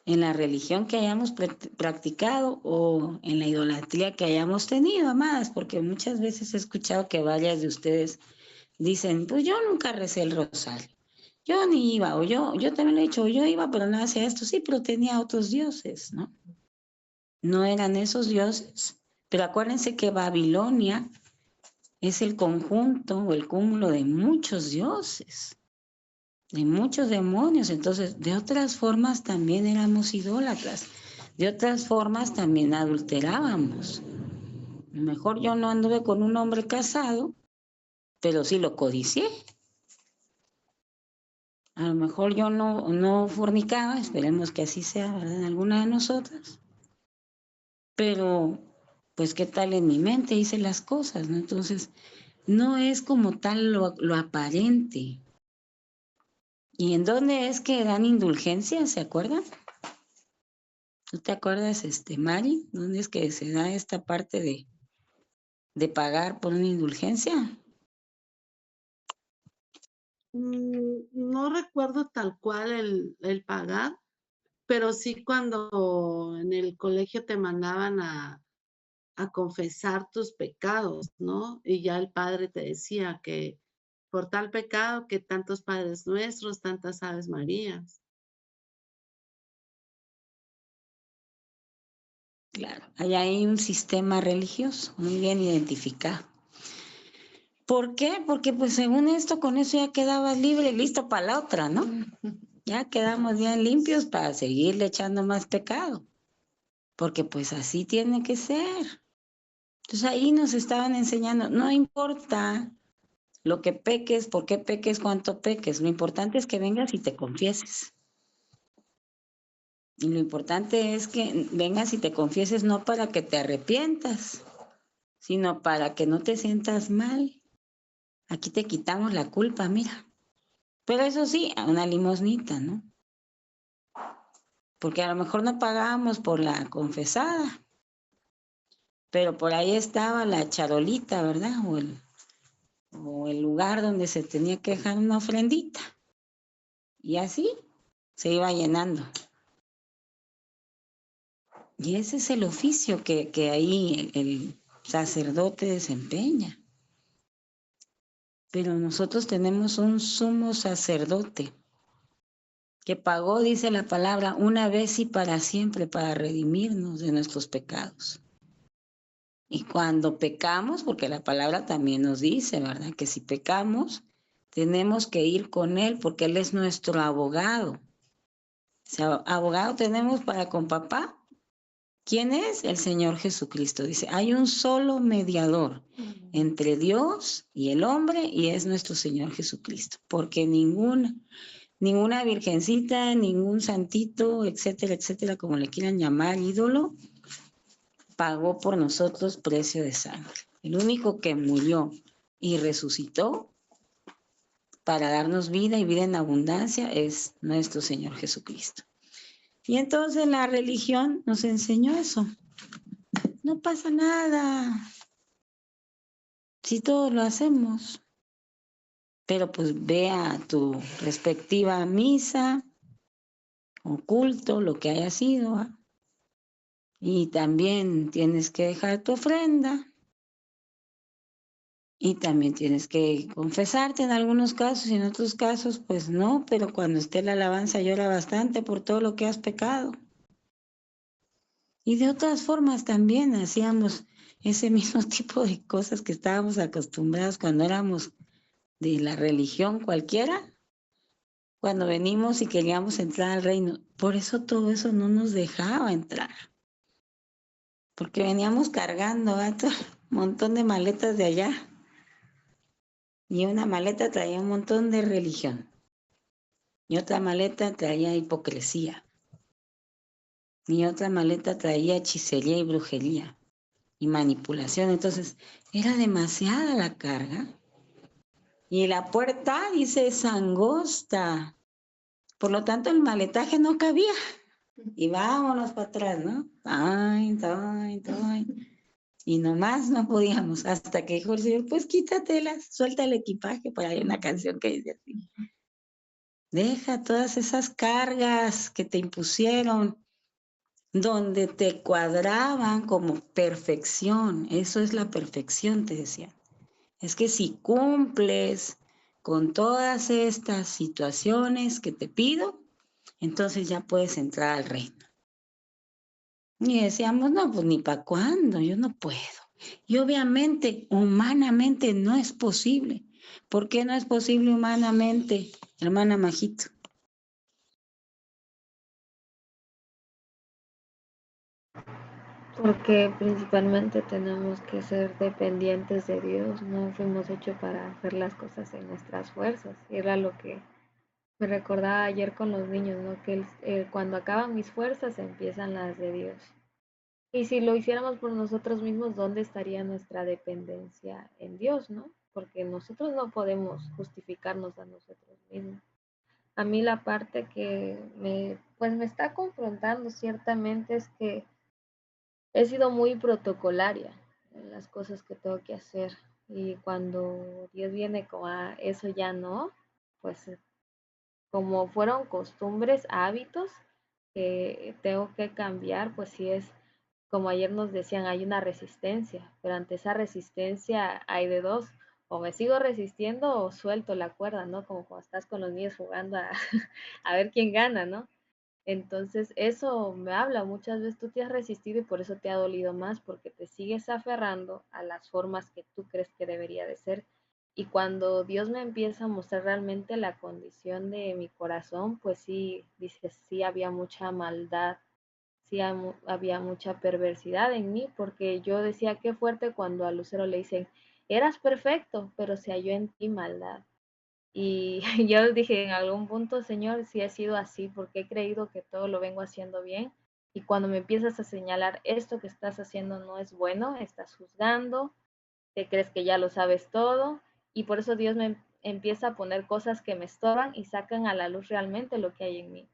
en la religión que hayamos practicado o en la idolatría que hayamos tenido, amadas, porque muchas veces he escuchado que varias de ustedes dicen, pues yo nunca recé el rosario, yo ni iba, o yo también lo he dicho, yo iba, pero no hacía esto, sí, pero tenía otros dioses, ¿no? No eran esos dioses, pero acuérdense que Babilonia es el conjunto o el cúmulo de muchos dioses, de muchos demonios. Entonces, de otras formas también éramos idólatras, de otras formas también adulterábamos. A lo mejor yo no anduve con un hombre casado, pero sí lo codicié. A lo mejor yo no fornicaba, esperemos que así sea, ¿verdad? En alguna de nosotras. Pero, pues, ¿qué tal en mi mente hice las cosas, ¿no? Entonces, no es como tal lo aparente. ¿Y en dónde es que dan indulgencia? ¿Se acuerdan? ¿Tú te acuerdas, Mari? ¿Dónde es que se da esta parte de pagar por una indulgencia? No recuerdo tal cual el pagar, pero sí cuando en el colegio te mandaban a confesar tus pecados, ¿no? Y ya el padre te decía que por tal pecado que tantos Padres Nuestros, tantas Aves Marías. Claro, allá hay un sistema religioso muy bien identificado. ¿Por qué? Porque pues según esto, con eso ya quedabas libre y listo para la otra, ¿no? Ya quedamos bien limpios para seguirle echando más pecado. Porque pues así tiene que ser. Entonces ahí nos estaban enseñando, no importa lo que peques, por qué peques, cuánto peques, lo importante es que vengas y te confieses. Y lo importante es que vengas y te confieses no para que te arrepientas, sino para que no te sientas mal. Aquí te quitamos la culpa, mira. Pero eso sí, a una limosnita, ¿no? Porque a lo mejor no pagábamos por la confesada, pero por ahí estaba la charolita, ¿verdad? O el lugar donde se tenía que dejar una ofrendita. Y así se iba llenando. Y ese es el oficio que ahí el sacerdote desempeña. Pero nosotros tenemos un sumo sacerdote que pagó, dice la palabra, una vez y para siempre para redimirnos de nuestros pecados. Y cuando pecamos, porque la palabra también nos dice, ¿verdad? Que si pecamos, tenemos que ir con Él porque Él es nuestro abogado. O sea, abogado tenemos para con papá. ¿Quién es? El Señor Jesucristo. Dice, hay un solo mediador entre Dios y el hombre y es nuestro Señor Jesucristo. Porque ninguna virgencita, ningún santito, etcétera, etcétera, como le quieran llamar, ídolo, pagó por nosotros precio de sangre. El único que murió y resucitó para darnos vida y vida en abundancia es nuestro Señor Jesucristo. Y entonces la religión nos enseñó eso. No pasa nada si todos lo hacemos. Pero pues ve a tu respectiva misa o culto, lo que haya sido, ¿eh? Y también tienes que dejar tu ofrenda. Y también tienes que confesarte en algunos casos y en otros casos, pues no, pero cuando esté la alabanza llora bastante por todo lo que has pecado. Y de otras formas también hacíamos ese mismo tipo de cosas que estábamos acostumbrados cuando éramos de la religión cualquiera, cuando venimos y queríamos entrar al reino. Por eso todo eso no nos dejaba entrar. Porque veníamos cargando un montón de maletas de allá. Y una maleta traía un montón de religión. Y otra maleta traía hipocresía. Y otra maleta traía hechicería y brujería. Y manipulación. Entonces, era demasiada la carga. Y la puerta, dice, es angosta. Por lo tanto, el maletaje no cabía. Y vámonos para atrás, ¿no? Ay. Y nomás no podíamos. Hasta que dijo el Señor, pues quítatelas, suelta el equipaje. Por ahí hay una canción que dice así. Deja todas esas cargas que te impusieron, donde te cuadraban como perfección. Eso es la perfección, te decía. Es que si cumples con todas estas situaciones que te pido, entonces ya puedes entrar al reino. Y decíamos, no, pues ni para cuándo, yo no puedo. Y obviamente, humanamente no es posible. ¿Por qué no es posible humanamente, hermana Majito? Porque principalmente tenemos que ser dependientes de Dios, no fuimos hechos para hacer las cosas en nuestras fuerzas. Y era lo que me recordaba ayer con los niños, ¿no? Que cuando acaban mis fuerzas empiezan las de Dios. Y si lo hiciéramos por nosotros mismos, ¿dónde estaría nuestra dependencia en Dios, no? Porque nosotros no podemos justificarnos a nosotros mismos. A mí la parte que me está confrontando ciertamente es que he sido muy protocolaria en las cosas que tengo que hacer. Y cuando Dios viene como a eso ya no, pues como fueron costumbres, hábitos que tengo que cambiar, pues sí es, como ayer nos decían, hay una resistencia, pero ante esa resistencia hay de dos, o me sigo resistiendo o suelto la cuerda, ¿no? Como cuando estás con los niños jugando a, a ver quién gana, ¿no? Entonces, eso me habla, muchas veces tú te has resistido y por eso te ha dolido más, porque te sigues aferrando a las formas que tú crees que debería de ser. Y cuando Dios me empieza a mostrar realmente la condición de mi corazón, pues sí, dice, sí había mucha maldad, sí había mucha perversidad en mí, porque yo decía qué fuerte cuando a Lucero le dicen, eras perfecto, pero se halló en ti maldad. Y yo dije en algún punto, Señor, si he sido así, porque he creído que todo lo vengo haciendo bien. Y cuando me empiezas a señalar esto que estás haciendo no es bueno, estás juzgando, te crees que ya lo sabes todo. Y por eso Dios me empieza a poner cosas que me estorban y sacan a la luz realmente lo que hay en mí.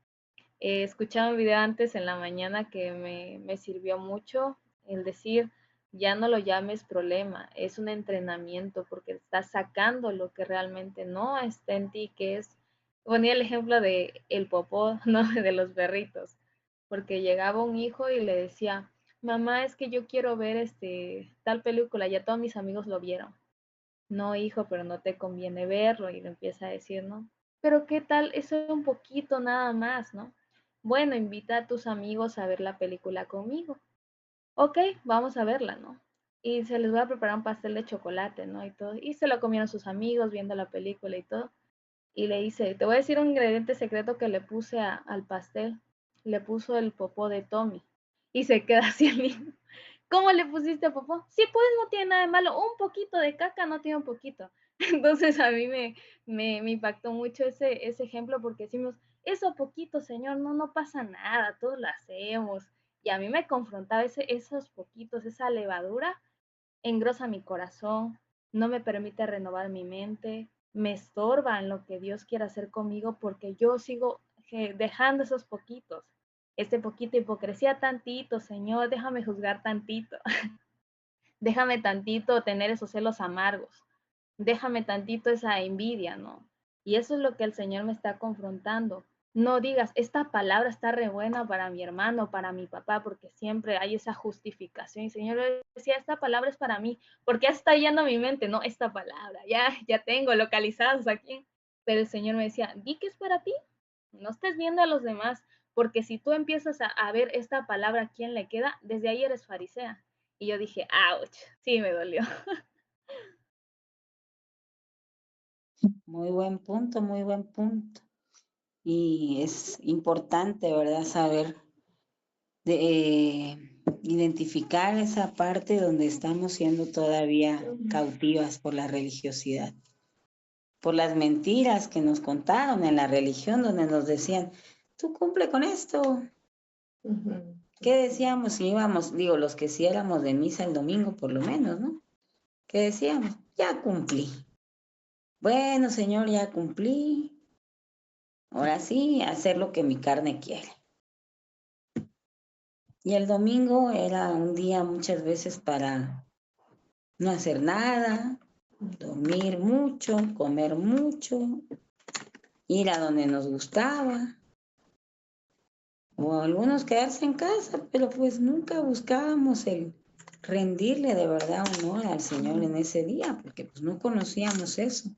Escuchaba un video antes en la mañana que me sirvió mucho el decir, ya no lo llames problema, es un entrenamiento porque estás sacando lo que realmente no está en ti, que es Ponía el ejemplo de el popó, ¿no? De los perritos, porque llegaba un hijo y le decía, mamá, es que yo quiero ver tal película, ya todos mis amigos lo vieron. No, hijo, pero no te conviene verlo, y le empieza a decir, ¿no? Pero ¿qué tal? Eso es un poquito nada más, ¿no? Bueno, invita a tus amigos a ver la película conmigo. Ok, vamos a verla, ¿no? Y se les va a preparar un pastel de chocolate, ¿no? Y todo. Y se lo comieron sus amigos viendo la película y todo. Y le dice, te voy a decir un ingrediente secreto que le puse al pastel. Le puso el popó de Tommy. Y se queda así el niño. ¿Cómo le pusiste popó? Sí, pues no tiene nada de malo. Un poquito de caca no tiene un poquito. Entonces a mí me impactó mucho ese ejemplo porque decimos, eso poquito, señor, no pasa nada, todos lo hacemos. Y a mí me confrontaba esos poquitos, esa levadura engrosa mi corazón, no me permite renovar mi mente, me estorba en lo que Dios quiere hacer conmigo porque yo sigo dejando esos poquitos. Este poquito hipocresía tantito, Señor, déjame juzgar tantito, déjame tantito tener esos celos amargos, déjame tantito esa envidia, ¿no? Y eso es lo que el Señor me está confrontando. No digas, esta palabra está re buena para mi hermano, para mi papá, porque siempre hay esa justificación. Y el Señor decía, esta palabra es para mí, porque ya está yendo a mi mente, no, esta palabra, ya tengo localizados aquí. Pero el Señor me decía, di que es para ti, no estés viendo a los demás, porque si tú empiezas a ver esta palabra, ¿a quién le queda? Desde ahí eres farisea. Y yo dije, ouch, sí me dolió. Muy buen punto, muy buen punto. Y es importante, ¿verdad? Saber identificar esa parte donde estamos siendo todavía cautivas por la religiosidad, por las mentiras que nos contaron en la religión, donde nos decían, tú cumple con esto. ¿Qué decíamos si íbamos, digo, los que sí éramos de misa el domingo por lo menos, ¿no? ¿Qué decíamos? Ya cumplí. Bueno, Señor, ya cumplí. Ahora sí, hacer lo que mi carne quiere. Y el domingo era un día muchas veces para no hacer nada, dormir mucho, comer mucho, ir a donde nos gustaba, o algunos quedarse en casa, pero pues nunca buscábamos el rendirle de verdad honor al Señor en ese día, porque pues no conocíamos eso,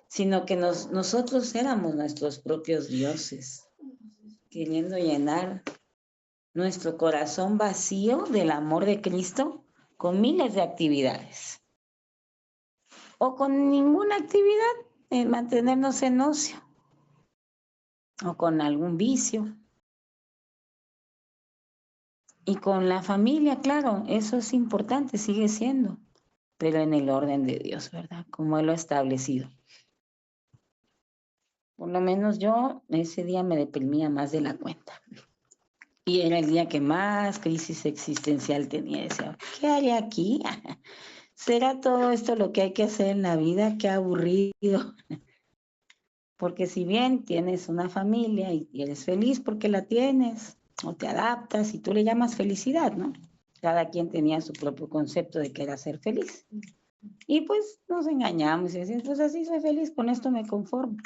sino que nosotros éramos nuestros propios dioses, queriendo llenar nuestro corazón vacío del amor de Cristo con miles de actividades o con ninguna actividad, mantenernos en ocio o con algún vicio. Y con la familia, claro, eso es importante, sigue siendo, pero en el orden de Dios, ¿verdad? Como Él lo ha establecido. Por lo menos yo ese día me deprimía más de la cuenta. Y era el día que más crisis existencial tenía. Decía, ¿qué haré aquí? ¿Será todo esto lo que hay que hacer en la vida? Qué aburrido. Porque si bien tienes una familia y eres feliz porque la tienes, o te adaptas y tú le llamas felicidad, ¿no? Cada quien tenía su propio concepto de qué era ser feliz. Y pues nos engañamos y decimos, pues así soy feliz, con esto me conformo.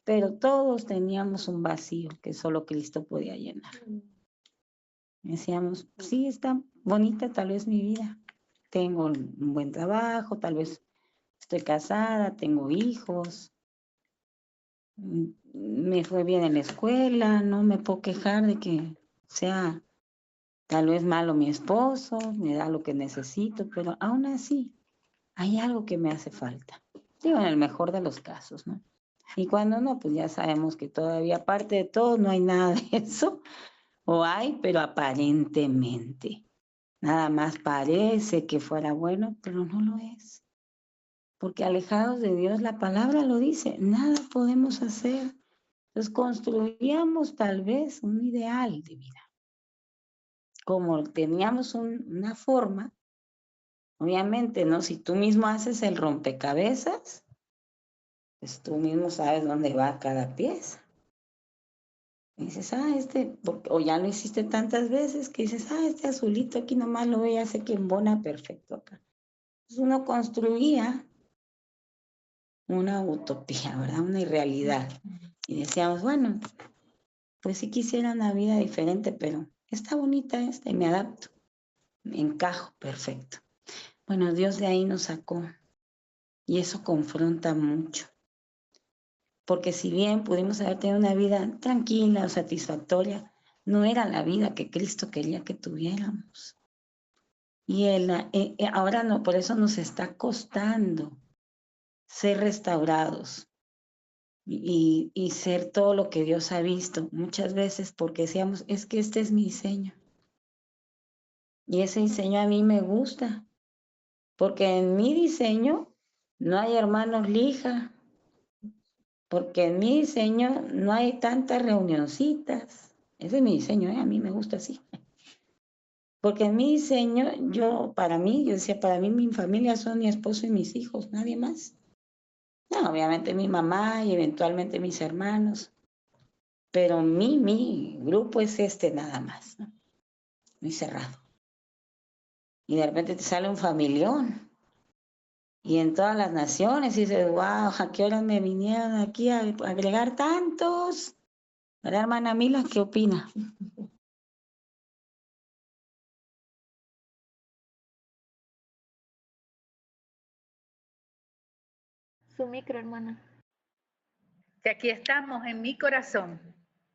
Pero todos teníamos un vacío que solo Cristo podía llenar. Decíamos, sí, está bonita tal vez mi vida. Tengo un buen trabajo, tal vez estoy casada, tengo hijos, me fue bien en la escuela, no me puedo quejar de que sea tal vez malo mi esposo, me da lo que necesito, pero aún así hay algo que me hace falta. Digo, en el mejor de los casos, ¿no? Y cuando no, pues ya sabemos que todavía aparte de todo no hay nada de eso, o hay, pero aparentemente. Nada más parece que fuera bueno, pero no lo es. Porque alejados de Dios, la palabra lo dice, nada podemos hacer. Entonces construíamos tal vez un ideal de vida. Como teníamos una forma, obviamente, ¿no? Si tú mismo haces el rompecabezas, pues tú mismo sabes dónde va cada pieza. Y dices, o ya lo hiciste tantas veces que dices, este azulito aquí nomás lo veo, ya sé que embona perfecto acá. Entonces uno construía una utopía, ¿verdad? Una irrealidad. Y decíamos, bueno, pues sí quisiera una vida diferente, pero está bonita esta y me adapto, me encajo, perfecto. Bueno, Dios de ahí nos sacó y eso confronta mucho. Porque si bien pudimos haber tenido una vida tranquila o satisfactoria, no era la vida que Cristo quería que tuviéramos. Y ahora no, por eso nos está costando ser restaurados y ser todo lo que Dios ha visto. Muchas veces porque decíamos, es que este es mi diseño. Y ese diseño a mí me gusta, porque en mi diseño no hay hermanos lija, porque en mi diseño no hay tantas reunioncitas. Ese es mi diseño, a mí me gusta así. Porque en mi diseño, yo decía, para mí mi familia son mi esposo y mis hijos, nadie más. No, obviamente mi mamá y eventualmente mis hermanos, pero mi grupo es este nada más, ¿no? Muy cerrado. Y de repente te sale un familión. Y en todas las naciones, y dices, wow, ¿a qué hora me vinieron aquí a agregar tantos? ¿Verdad, hermana Mila? ¿Qué opina? Su micro, hermana. Que aquí estamos en mi corazón,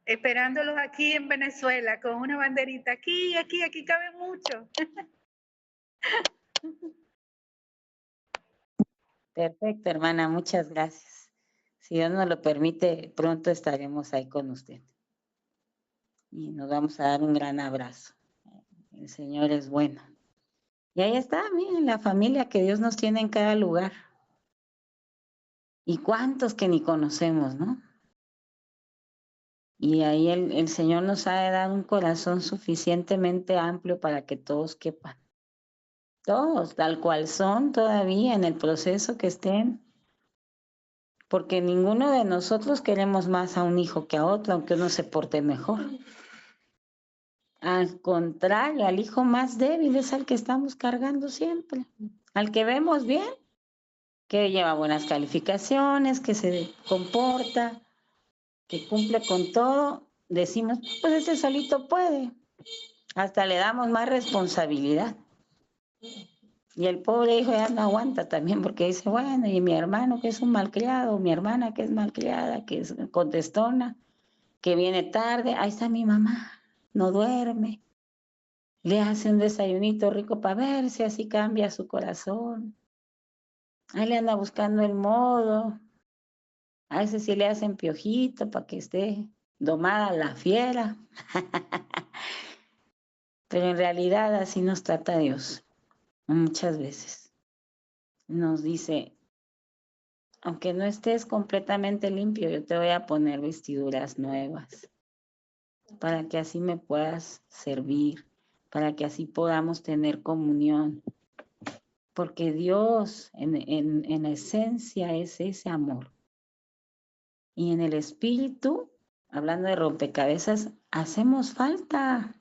esperándolos aquí en Venezuela con una banderita. Aquí cabe mucho. Perfecto, hermana, muchas gracias. Si Dios nos lo permite, pronto estaremos ahí con usted. Y nos vamos a dar un gran abrazo. El Señor es bueno. Y ahí está, miren, la familia que Dios nos tiene en cada lugar. Y cuántos que ni conocemos, ¿no? Y ahí el Señor nos ha de dar un corazón suficientemente amplio para que todos quepan. Todos, tal cual son todavía en el proceso que estén. Porque ninguno de nosotros queremos más a un hijo que a otro, aunque uno se porte mejor. Al contrario, al hijo más débil es al que estamos cargando siempre. Al que vemos bien, que lleva buenas calificaciones, que se comporta, que cumple con todo, decimos, pues ese solito puede. Hasta le damos más responsabilidad. Y el pobre hijo ya no aguanta también porque dice, bueno, y mi hermano que es un malcriado, mi hermana que es malcriada, que es contestona, que viene tarde, ahí está mi mamá, no duerme. Le hace un desayunito rico para ver si así cambia su corazón. Ahí le anda buscando el modo. A veces sí le hacen piojito para que esté domada la fiera. Pero en realidad así nos trata Dios. Muchas veces nos dice, aunque no estés completamente limpio, yo te voy a poner vestiduras nuevas para que así me puedas servir, para que así podamos tener comunión. Porque Dios en la esencia es ese amor. Y en el espíritu, hablando de rompecabezas, hacemos falta.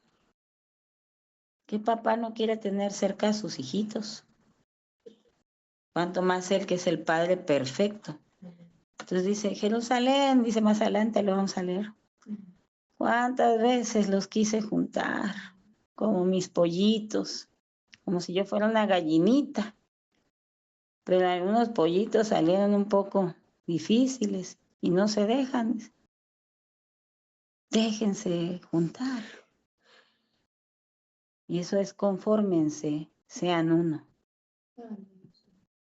¿Qué papá no quiere tener cerca a sus hijitos? Cuanto más él que es el Padre perfecto. Entonces dice, Jerusalén, dice más adelante, lo vamos a leer. ¿Cuántas veces los quise juntar como mis pollitos? Como si yo fuera una gallinita. Pero algunos pollitos salieron un poco difíciles y no se dejan. Déjense juntar. Y eso es confórmense, sean uno.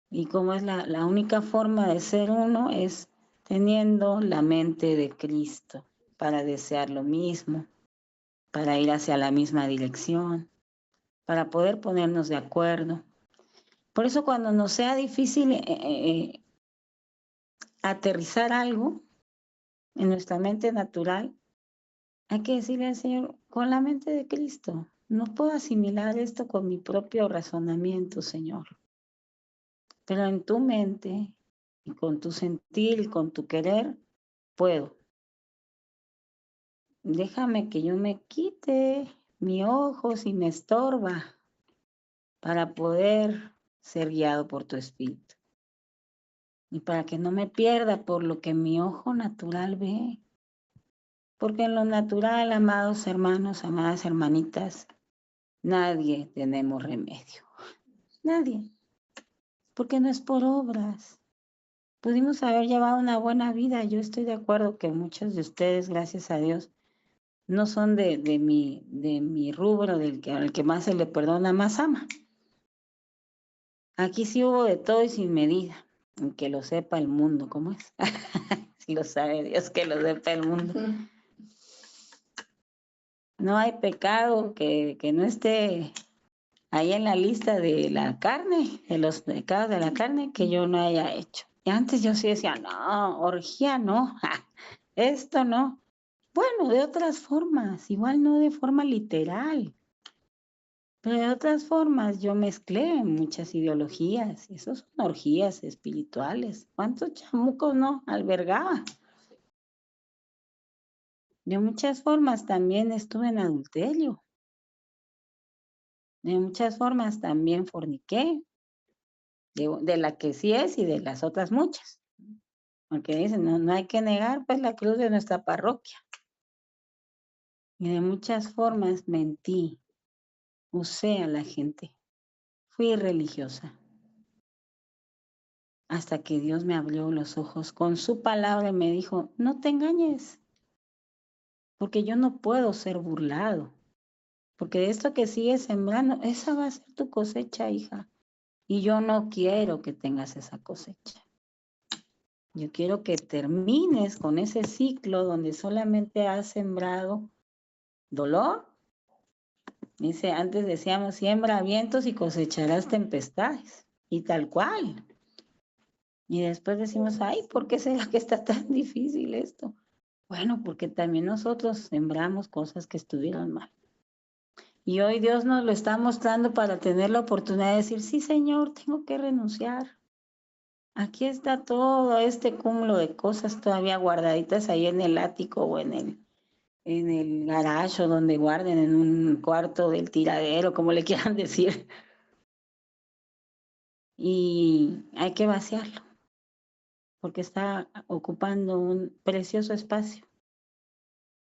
Y como es la única forma de ser uno es teniendo la mente de Cristo para desear lo mismo, para ir hacia la misma dirección, para poder ponernos de acuerdo. Por eso cuando nos sea difícil aterrizar algo en nuestra mente natural, hay que decirle al Señor, con la mente de Cristo, no puedo asimilar esto con mi propio razonamiento, Señor. Pero en tu mente y con tu sentir y con tu querer, puedo. Déjame que yo me quite mi ojo si me estorba para poder ser guiado por tu espíritu. y para que no me pierda por lo que mi ojo natural ve. Porque en lo natural, amados hermanos, amadas hermanitas, nadie tenemos remedio. Nadie. Porque no es por obras. Pudimos haber llevado una buena vida. Yo estoy de acuerdo que muchos de ustedes, gracias a Dios, no son de mi rubro, al que más se le perdona, más ama. Aquí sí hubo de todo y sin medida. Que lo sepa el mundo, ¿cómo es? Si lo sabe Dios, que lo sepa el mundo. No hay pecado que no esté ahí en la lista de la carne, de los pecados de la carne, que yo no haya hecho. Y antes yo sí decía, no, orgía no, esto no. Bueno, de otras formas, igual no de forma literal, pero de otras formas yo mezclé muchas ideologías, y eso son orgías espirituales. ¿Cuántos chamucos no albergaba? De muchas formas también estuve en adulterio. De muchas formas también forniqué, de la que sí es y de las otras muchas. Porque dicen, no hay que negar pues la cruz de nuestra parroquia. Y de muchas formas mentí, usé a la gente, fui religiosa. Hasta que Dios me abrió los ojos con su palabra y me dijo, no te engañes, porque yo no puedo ser burlado. Porque de esto que sigues sembrando, esa va a ser tu cosecha, hija. Y yo no quiero que tengas esa cosecha. Yo quiero que termines con ese ciclo donde solamente has sembrado dolor. Dice, antes decíamos, siembra vientos y cosecharás tempestades. Y tal cual. Y después decimos, ay, ¿por qué será que está tan difícil esto? Bueno, porque también nosotros sembramos cosas que estuvieron mal. Y hoy Dios nos lo está mostrando para tener la oportunidad de decir, sí, Señor, tengo que renunciar. Aquí está todo este cúmulo de cosas todavía guardaditas ahí en el ático o en el garaje, donde guarden, en un cuarto del tiradero, como le quieran decir. Y hay que vaciarlo, porque está ocupando un precioso espacio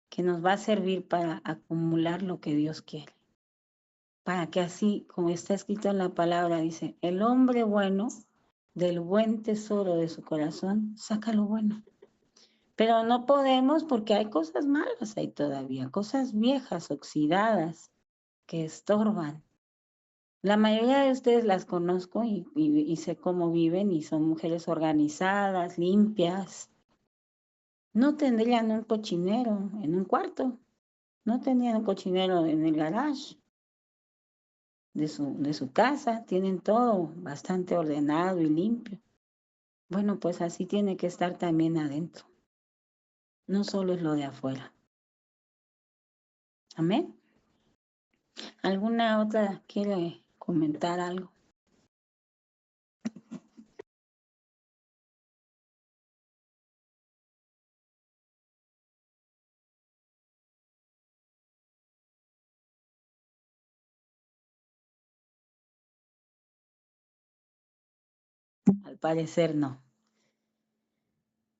que nos va a servir para acumular lo que Dios quiere. Para que así, como está escrito en la palabra, dice, el hombre bueno del buen tesoro de su corazón saca lo bueno. Pero no podemos porque hay cosas malas ahí todavía, cosas viejas, oxidadas, que estorban. La mayoría de ustedes las conozco y sé cómo viven y son mujeres organizadas, limpias. No tendrían un cochinero en un cuarto, no tendrían un cochinero en el garage de su casa, tienen todo bastante ordenado y limpio. Bueno, pues así tiene que estar también adentro. No solo es lo de afuera. Amén. ¿Alguna otra quiere comentar algo? Al parecer no.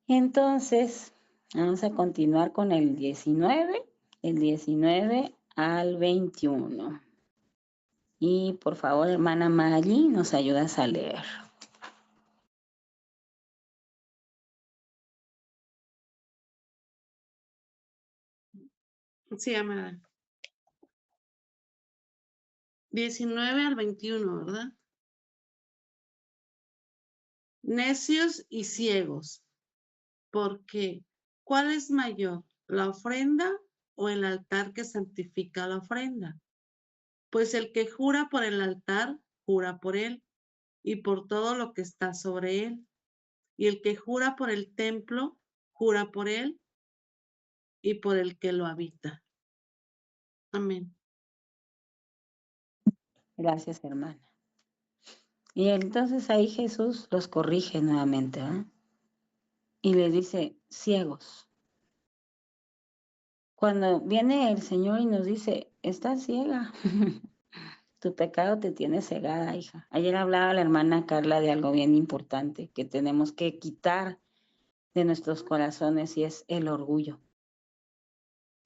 Entonces, vamos a continuar con el 19 al 21. Y por favor, hermana Maggie, nos ayudas a leer. Sí, amada. 19 al 21, ¿verdad? Necios y ciegos. Porque, ¿cuál es mayor, la ofrenda o el altar que santifica la ofrenda? Pues el que jura por el altar, jura por él y por todo lo que está sobre él. Y el que jura por el templo, jura por él y por el que lo habita. Amén. Gracias, hermana. Y entonces ahí Jesús los corrige nuevamente, ¿verdad? Y les dice, ciegos. Cuando viene el Señor y nos dice, estás ciega, Tu pecado te tiene cegada, hija. Ayer hablaba la hermana Carla de algo bien importante que tenemos que quitar de nuestros corazones y es el orgullo.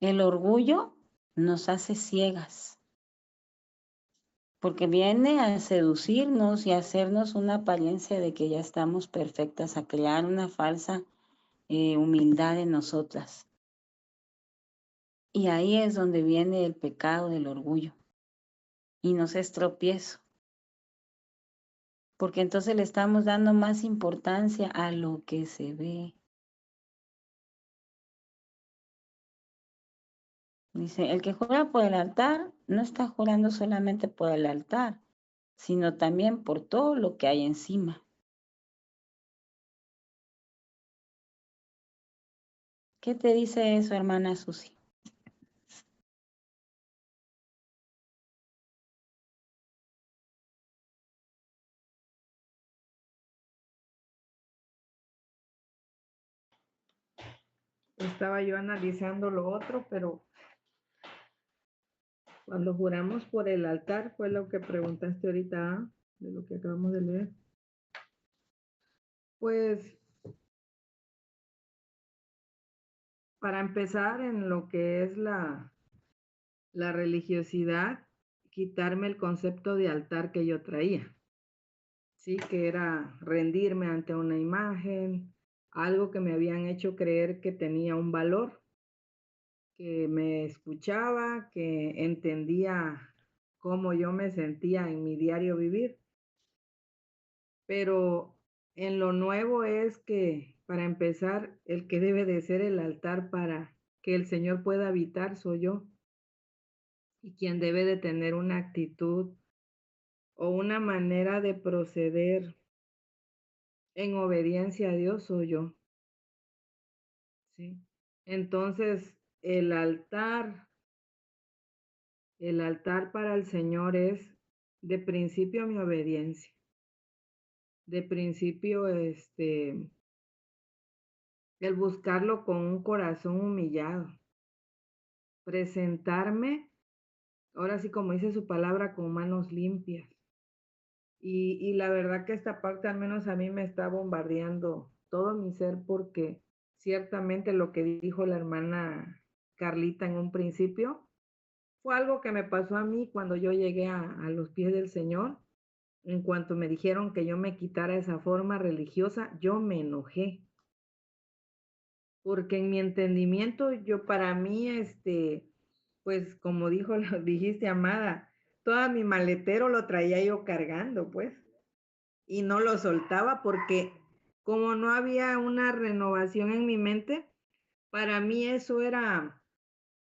El orgullo nos hace ciegas porque viene a seducirnos y a hacernos una apariencia de que ya estamos perfectas, a crear una falsa humildad en nosotras. Y ahí es donde viene el pecado del orgullo y nos es tropiezo. Porque entonces le estamos dando más importancia a lo que se ve. Dice, el que jura por el altar no está jurando solamente por el altar, sino también por todo lo que hay encima. ¿Qué te dice eso, hermana Susi? Estaba yo analizando lo otro, pero cuando juramos por el altar, fue lo que preguntaste ahorita, de lo que acabamos de leer. Pues, para empezar en lo que es la religiosidad, quitarme el concepto de altar que yo traía. Sí, que era rendirme ante una imagen, algo que me habían hecho creer que tenía un valor, que me escuchaba, que entendía cómo yo me sentía en mi diario vivir. Pero en lo nuevo es que, para empezar, el que debe de ser el altar para que el Señor pueda habitar soy yo. Y quien debe de tener una actitud o una manera de proceder en obediencia a Dios soy yo. ¿Sí? Entonces, el altar para el Señor es de principio mi obediencia. De principio, el buscarlo con un corazón humillado. Presentarme, ahora sí como dice su palabra, con manos limpias. Y la verdad que esta parte al menos a mí me está bombardeando todo mi ser porque ciertamente lo que dijo la hermana Carlita en un principio fue algo que me pasó a mí cuando yo llegué a los pies del Señor. En cuanto me dijeron que yo me quitara esa forma religiosa, yo me enojé. Porque en mi entendimiento, yo para mí, pues como dijiste, amada, todo mi maletero lo traía yo cargando, pues, y no lo soltaba porque como no había una renovación en mi mente, para mí eso era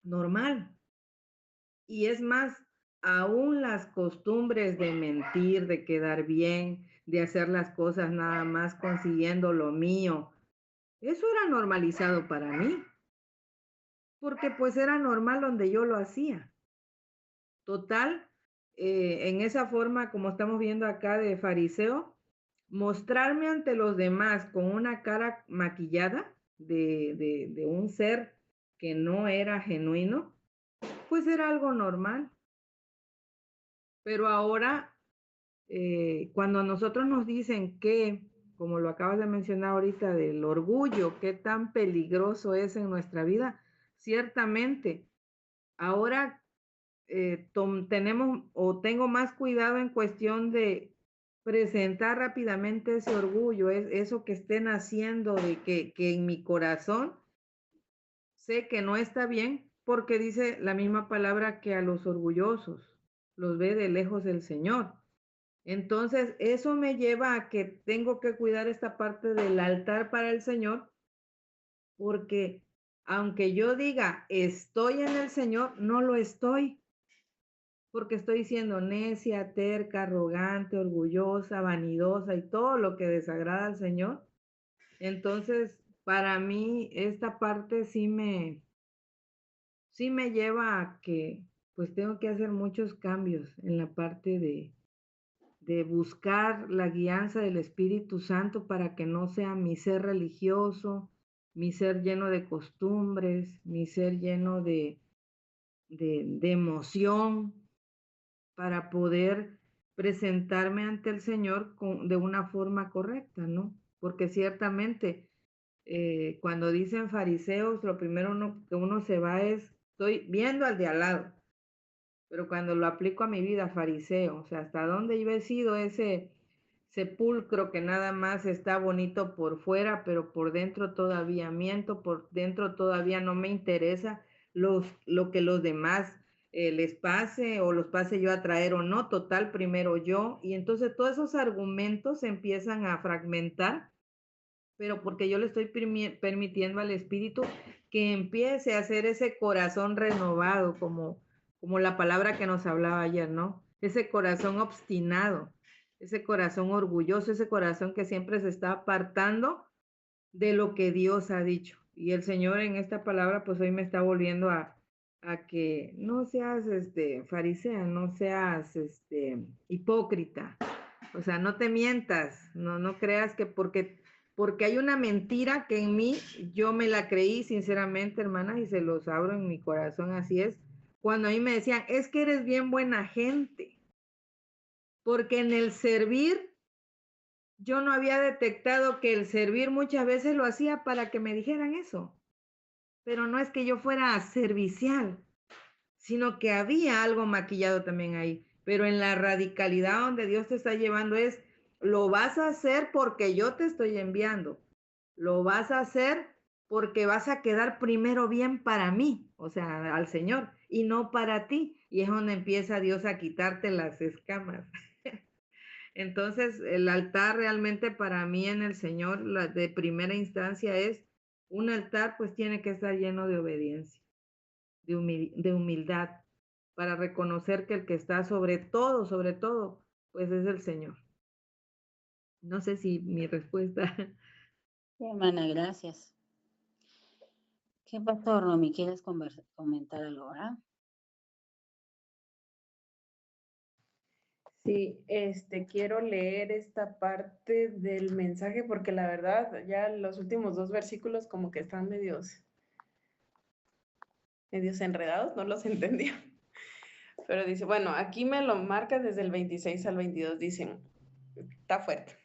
normal. Y es más, aún las costumbres de mentir, de quedar bien, de hacer las cosas nada más consiguiendo lo mío, eso era normalizado para mí, porque pues era normal donde yo lo hacía. Total, en esa forma, como estamos viendo acá de fariseo, mostrarme ante los demás con una cara maquillada de un ser que no era genuino, pues era algo normal. Pero ahora, cuando a nosotros nos dicen que, como lo acabas de mencionar ahorita, del orgullo, qué tan peligroso es en nuestra vida, ciertamente, ahora tenemos o tengo más cuidado en cuestión de presentar rápidamente ese orgullo, es eso que estén haciendo de que en mi corazón sé que no está bien, porque dice la misma palabra que a los orgullosos los ve de lejos el Señor. Entonces, eso me lleva a que tengo que cuidar esta parte del altar para el Señor, porque aunque yo diga estoy en el Señor, no lo estoy, porque estoy siendo necia, terca, arrogante, orgullosa, vanidosa y todo lo que desagrada al Señor. Entonces, para mí, esta parte sí me lleva a que pues tengo que hacer muchos cambios en la parte de buscar la guianza del Espíritu Santo para que no sea mi ser religioso, mi ser lleno de costumbres, mi ser lleno de emoción, para poder presentarme ante el Señor de una forma correcta, ¿no? Porque ciertamente cuando dicen fariseos, lo primero que uno se va es, estoy viendo al de al lado, pero cuando lo aplico a mi vida, fariseo, o sea, hasta dónde yo he sido ese sepulcro que nada más está bonito por fuera, pero por dentro todavía miento, por dentro todavía no me interesa lo que los demás les pase o los pase yo a traer o no, total, primero yo, y entonces todos esos argumentos se empiezan a fragmentar, pero porque yo le estoy permitiendo al Espíritu que empiece a hacer ese corazón renovado, como la palabra que nos hablaba ayer, ¿no? Ese corazón obstinado, ese corazón orgulloso, ese corazón que siempre se está apartando de lo que Dios ha dicho. Y el Señor en esta palabra, pues hoy me está volviendo a que no seas farisea, no seas hipócrita. O sea, no te mientas, no creas que porque hay una mentira que en mí yo me la creí sinceramente, hermanas, y se los abro en mi corazón, así es. Cuando a mí me decían, es que eres bien buena gente, porque en el servir yo no había detectado que el servir muchas veces lo hacía para que me dijeran eso, pero no es que yo fuera servicial, sino que había algo maquillado también ahí. Pero en la radicalidad donde Dios te está llevando es, lo vas a hacer porque yo te estoy enviando. Lo vas a hacer porque vas a quedar primero bien para mí, o sea, al Señor, y no para ti. Y es donde empieza Dios a quitarte las escamas. Entonces, el altar realmente para mí en el Señor, de primera instancia es, un altar pues tiene que estar lleno de obediencia, de humildad, para reconocer que el que está sobre todo, pues es el Señor. No sé si mi respuesta. Sí, hermana, gracias. ¿Qué pasó, Romy? ¿Quieres comentar algo ahora? Sí, quiero leer esta parte del mensaje porque la verdad ya los últimos 2 versículos como que están medios enredados, no los entendí. Pero dice, bueno, aquí me lo marca desde el 26 al 22, dicen, está fuerte.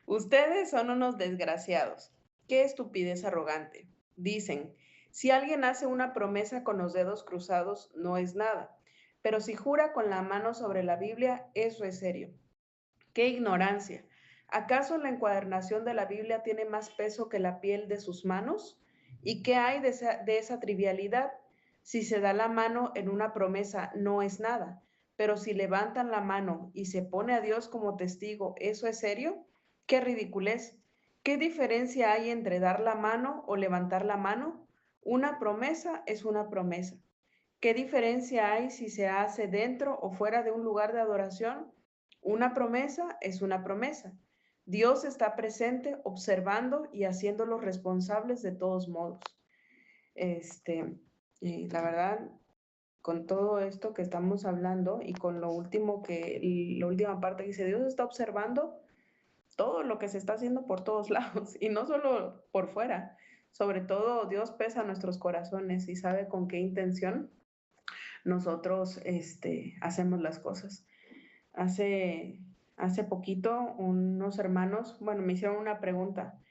Ustedes son unos desgraciados. Qué estupidez arrogante. Dicen, si alguien hace una promesa con los dedos cruzados, no es nada. Pero si jura con la mano sobre la Biblia, eso es serio. ¡Qué ignorancia! ¿Acaso la encuadernación de la Biblia tiene más peso que la piel de sus manos? ¿Y qué hay de esa trivialidad? Si se da la mano en una promesa, no es nada. Pero si levantan la mano y se pone a Dios como testigo, ¿eso es serio? ¡Qué ridiculez! ¿Qué diferencia hay entre dar la mano o levantar la mano? Una promesa es una promesa. ¿Qué diferencia hay si se hace dentro o fuera de un lugar de adoración? Una promesa es una promesa. Dios está presente, observando y haciéndolos responsables de todos modos. Y la verdad, con todo esto que estamos hablando y con la última parte que dice, Dios está observando todo lo que se está haciendo por todos lados y no solo por fuera. Sobre todo, Dios pesa nuestros corazones y sabe con qué intención nosotros hacemos las cosas. Hace poquito unos hermanos, bueno, me hicieron una pregunta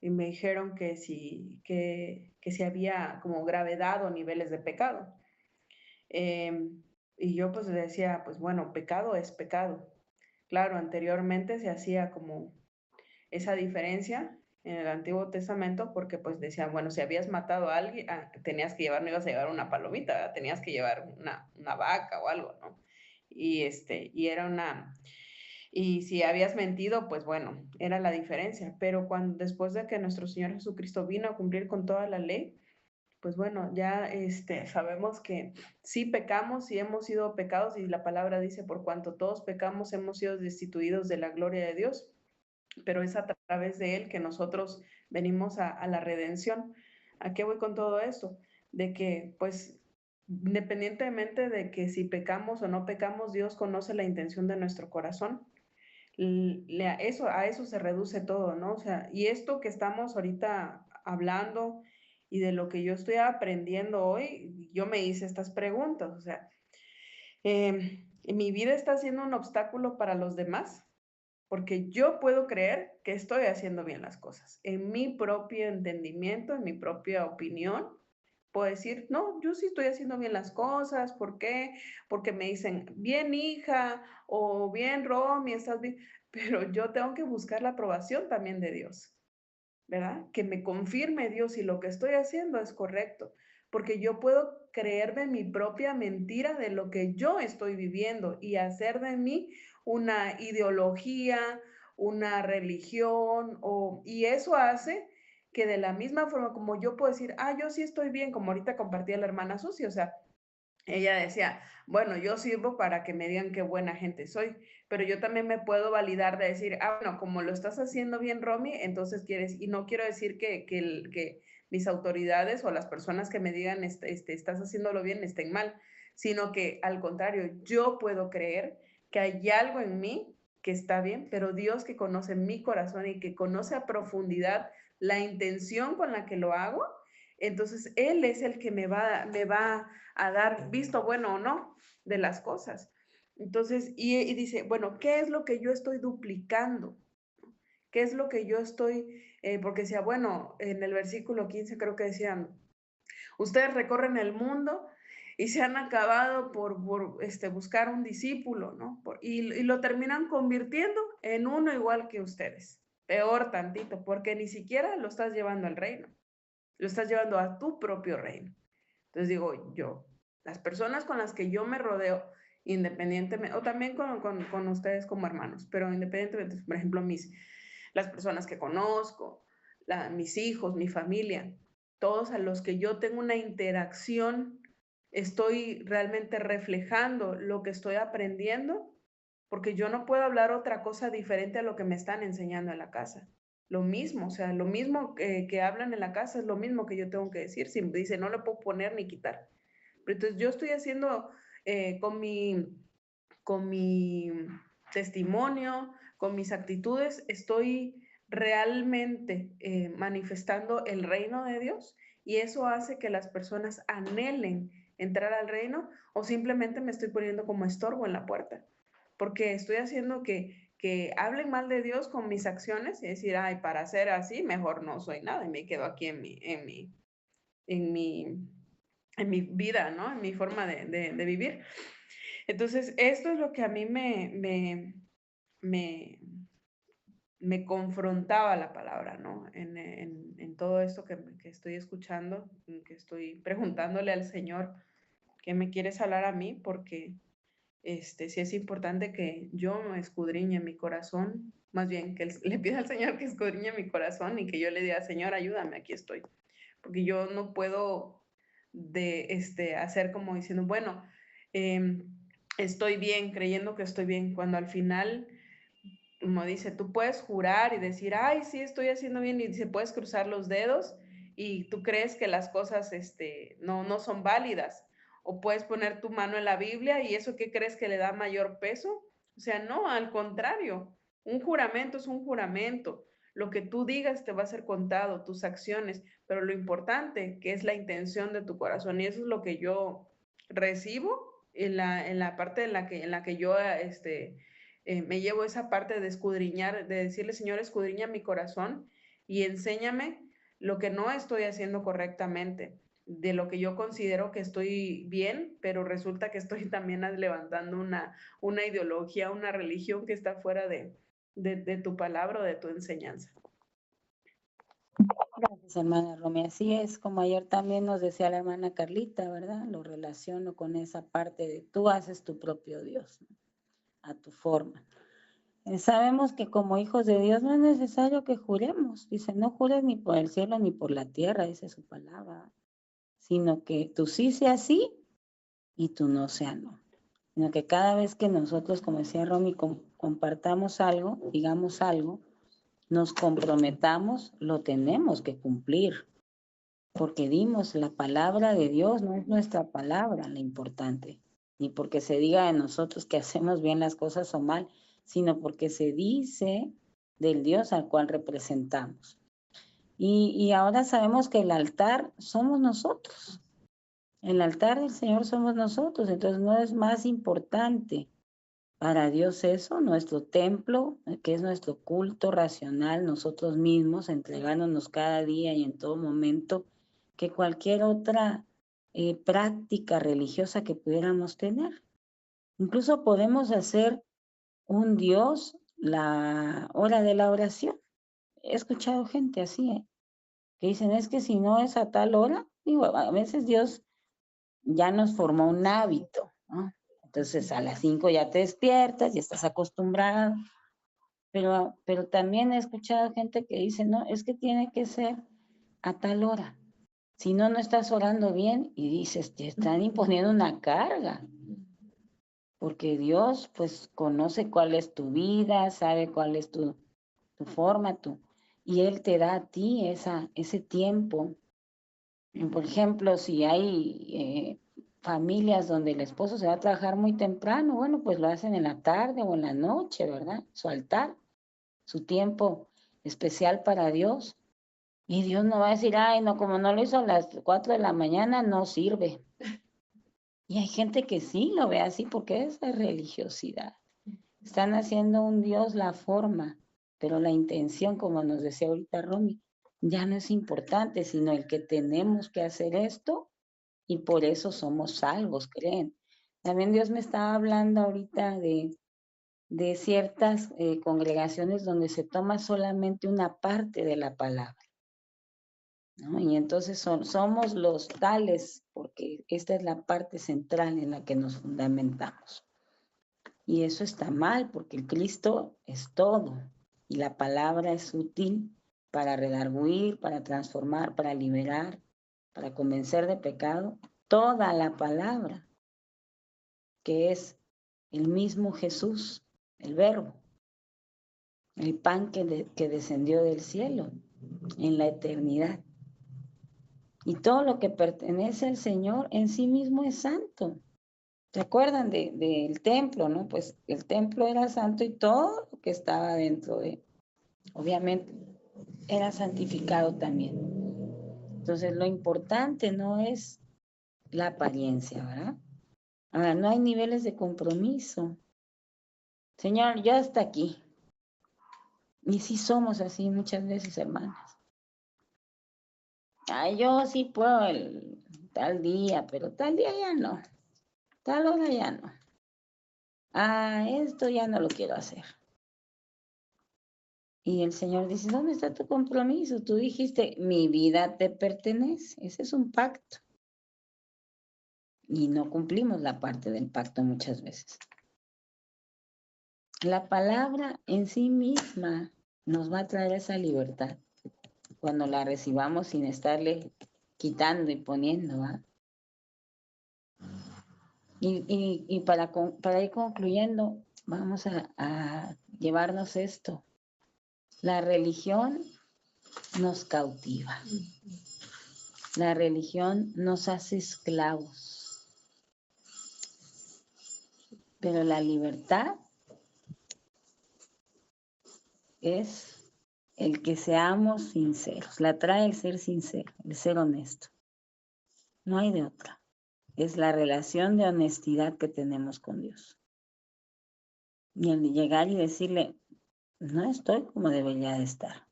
y me dijeron que si había como gravedad o niveles de pecado. Y yo pues decía, pues bueno, pecado es pecado. Claro, anteriormente se hacía como esa diferencia en el Antiguo Testamento porque pues decían, bueno, si habías matado a alguien, tenías que llevar, no ibas a llevar una palomita, ¿verdad? Tenías que llevar una vaca o algo, ¿no? Y y si habías mentido, pues bueno, era la diferencia. Pero después de que nuestro Señor Jesucristo vino a cumplir con toda la ley, pues bueno, ya sabemos que sí pecamos, sí hemos sido pecados y la palabra dice, por cuanto todos pecamos, hemos sido destituidos de la gloria de Dios, pero es a través de Él que nosotros venimos a la redención. ¿A qué voy con todo esto? De que, pues, independientemente de que si pecamos o no pecamos, Dios conoce la intención de nuestro corazón. A eso se reduce todo, ¿no? O sea, y esto que estamos ahorita hablando y de lo que yo estoy aprendiendo hoy, yo me hice estas preguntas, o sea, mi vida está siendo un obstáculo para los demás, porque yo puedo creer que estoy haciendo bien las cosas. En mi propio entendimiento, en mi propia opinión, puedo decir, no, yo sí estoy haciendo bien las cosas. ¿Por qué? Porque me dicen, bien hija, o bien Romy, estás bien. Pero yo tengo que buscar la aprobación también de Dios, ¿verdad? Que me confirme Dios si lo que estoy haciendo es correcto. Porque yo puedo creerme mi propia mentira de lo que yo estoy viviendo y hacer de mí una ideología, una religión, y eso hace que de la misma forma como yo puedo decir, yo sí estoy bien, como ahorita compartía la hermana Susi, o sea, ella decía, bueno, yo sirvo para que me digan qué buena gente soy, pero yo también me puedo validar de decir, bueno, como lo estás haciendo bien, Romy, entonces quieres, y no quiero decir que mis autoridades o las personas que me digan, estás haciéndolo bien, estén mal, sino que al contrario, yo puedo creer que hay algo en mí que está bien, pero Dios que conoce mi corazón y que conoce a profundidad la intención con la que lo hago, entonces Él es el que me va a dar visto bueno o no de las cosas. Entonces, y dice, bueno, ¿qué es lo que yo estoy duplicando? ¿Qué es lo que yo estoy, porque decía, bueno, en el versículo 15 creo que decían, ustedes recorren el mundo y se han acabado por buscar un discípulo, ¿no? Y lo terminan convirtiendo en uno igual que ustedes. Peor tantito, porque ni siquiera lo estás llevando al reino, lo estás llevando a tu propio reino. Entonces digo, las personas con las que yo me rodeo, independientemente, o también con ustedes como hermanos, pero independientemente, por ejemplo, las personas que conozco, mis hijos, mi familia, todos a los que yo tengo una interacción, estoy realmente reflejando lo que estoy aprendiendo, porque yo no puedo hablar otra cosa diferente a lo que me están enseñando en la casa. Lo mismo, o sea, lo mismo que hablan en la casa es lo mismo que yo tengo que decir. Si dice, no le puedo poner ni quitar. Pero entonces yo estoy haciendo con mi testimonio, con mis actitudes, estoy realmente manifestando el reino de Dios, y eso hace que las personas anhelen entrar al reino, o simplemente me estoy poniendo como estorbo en la puerta, porque estoy haciendo que hablen mal de Dios con mis acciones y decir, para ser así, mejor no soy nada y me quedo aquí en mi vida, ¿no? En mi forma de vivir. Entonces, esto es lo que a mí me confrontaba la palabra, ¿no? En todo esto que estoy escuchando, que estoy preguntándole al Señor, ¿qué me quieres hablar a mí? Porque sí es importante que yo escudriñe mi corazón, más bien que le pida al Señor que escudriñe mi corazón y que yo le diga, Señor, ayúdame, aquí estoy. Porque yo no puedo hacer como diciendo, bueno, estoy bien, creyendo que estoy bien, cuando al final, como dice, tú puedes jurar y decir, sí, estoy haciendo bien, y dice, puedes cruzar los dedos y tú crees que las cosas no son válidas, o puedes poner tu mano en la Biblia y eso, ¿qué crees que le da mayor peso? O sea, no, al contrario, un juramento es un juramento. Lo que tú digas te va a ser contado, tus acciones, pero lo importante que es la intención de tu corazón, y eso es lo que yo recibo en la parte en la que yo me llevo esa parte de escudriñar, de decirle, Señor, escudriña mi corazón y enséñame lo que no estoy haciendo correctamente, de lo que yo considero que estoy bien, pero resulta que estoy también levantando una ideología, una religión que está fuera de tu palabra o de tu enseñanza. Gracias, hermana Romy. Así es, como ayer también nos decía la hermana Carlita, ¿verdad? Lo relaciono con esa parte de tú haces tu propio Dios, ¿no? A tu forma. Sabemos que como hijos de Dios no es necesario que juremos. Dice, no jures ni por el cielo ni por la tierra, dice su palabra, sino que tú sí sea sí y tú no sea no. Sino que cada vez que nosotros, como decía Romy, compartamos algo, digamos algo, nos comprometamos, lo tenemos que cumplir, porque dimos la palabra de Dios, no es nuestra palabra la importante, ni porque se diga de nosotros que hacemos bien las cosas o mal, sino porque se dice del Dios al cual representamos. Y ahora sabemos que el altar somos nosotros. El altar del Señor somos nosotros, entonces no es más importante Para Dios eso, nuestro templo, que es nuestro culto racional, nosotros mismos, entregándonos cada día y en todo momento, que cualquier otra práctica religiosa que pudiéramos tener. Incluso podemos hacer un Dios la hora de la oración. He escuchado gente así, que dicen, es que si no es a tal hora, digo, a veces Dios ya nos formó un hábito, ¿no? Entonces a las 5 ya te despiertas, ya estás acostumbrado, pero también he escuchado gente que dice, no, es que tiene que ser a tal hora. Si no, no estás orando bien y dices, te están imponiendo una carga, porque Dios pues conoce cuál es tu vida, sabe cuál es tu forma, y Él te da a ti ese tiempo. Por ejemplo, si hay familias donde el esposo se va a trabajar muy temprano, bueno, pues lo hacen en la tarde o en la noche, ¿verdad? Su altar, su tiempo especial para Dios. Y Dios no va a decir, ay, no, como no lo hizo a las 4 de la mañana, no sirve. Y hay gente que sí lo ve así porque esa es religiosidad. Están haciendo un Dios la forma, pero la intención, como nos decía ahorita Romy, ya no es importante, sino el que tenemos que hacer esto y por eso somos salvos, creen. También Dios me estaba hablando ahorita de ciertas congregaciones donde se toma solamente una parte de la palabra, ¿no? Y entonces somos los tales, porque esta es la parte central en la que nos fundamentamos. Y eso está mal, porque el Cristo es todo, y la palabra es útil para redarguir, para transformar, para liberar, para convencer de pecado. Toda la palabra, que es el mismo Jesús, el Verbo, el pan que descendió del cielo en la eternidad. Y todo lo que pertenece al Señor en sí mismo es santo. ¿Se acuerdan del templo, no? Pues el templo era santo y todo lo que estaba dentro de, obviamente, era santificado también. Entonces, lo importante no es la apariencia, ¿verdad? Ahora, no hay niveles de compromiso. Señor, ya hasta aquí. Y sí somos así muchas veces, hermanas. Ay, yo sí puedo tal día, pero tal día ya no. Tal hora ya no. Esto ya no lo quiero hacer. Y el Señor dice, ¿dónde está tu compromiso? Tú dijiste, mi vida te pertenece. Ese es un pacto. Y no cumplimos la parte del pacto muchas veces. La palabra en sí misma nos va a traer esa libertad cuando la recibamos sin estarle quitando y poniendo, ¿va? Y para ir concluyendo, vamos a llevarnos esto. La religión nos cautiva. La religión nos hace esclavos. Pero la libertad es el que seamos sinceros. La trae el ser sincero, el ser honesto. No hay de otra. Es la relación de honestidad que tenemos con Dios. Y el llegar y decirle, no estoy como debería de estar.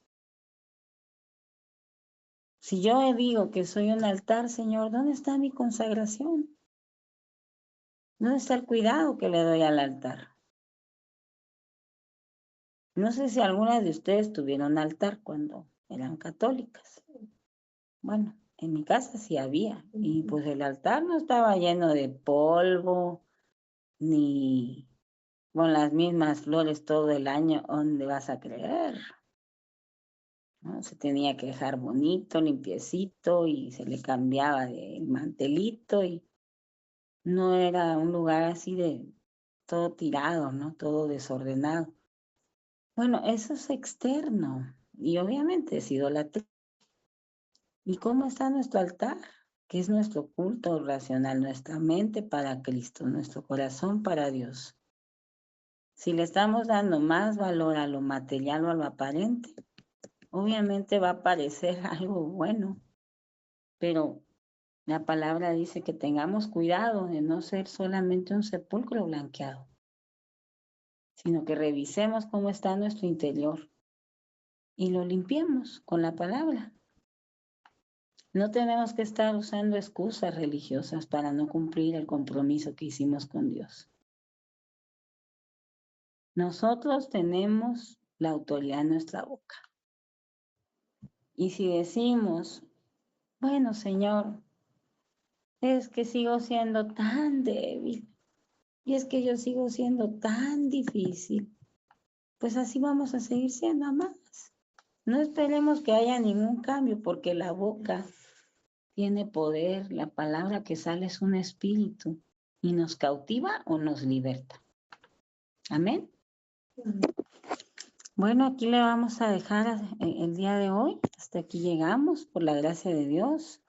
Si yo digo que soy un altar, Señor, ¿dónde está mi consagración? ¿Dónde está el cuidado que le doy al altar? No sé si alguna de ustedes tuvieron altar cuando eran católicas. Bueno, en mi casa sí había. Y pues el altar no estaba lleno de polvo, ni con las mismas flores todo el año. ¿Dónde vas a creer? ¿No? Se tenía que dejar bonito, limpiecito, y se le cambiaba de mantelito, y no era un lugar así de todo tirado, ¿no? Todo desordenado. Bueno, eso es externo, y obviamente es idolatría. ¿Y cómo está nuestro altar? Que es nuestro culto racional, nuestra mente para Cristo, nuestro corazón para Dios. Si le estamos dando más valor a lo material o a lo aparente, obviamente va a parecer algo bueno, pero la palabra dice que tengamos cuidado de no ser solamente un sepulcro blanqueado. sino que revisemos cómo está nuestro interior y lo limpiemos con la palabra. No tenemos que estar usando excusas religiosas para no cumplir el compromiso que hicimos con Dios. Nosotros tenemos la autoridad en nuestra boca. Y si decimos, bueno, Señor, es que sigo siendo tan débil y es que yo sigo siendo tan difícil, pues así vamos a seguir siendo, amadas. No esperemos que haya ningún cambio, porque la boca tiene poder, la palabra que sale es un espíritu y nos cautiva o nos liberta. Amén. Bueno, aquí le vamos a dejar el día de hoy. Hasta aquí llegamos, por la gracia de Dios.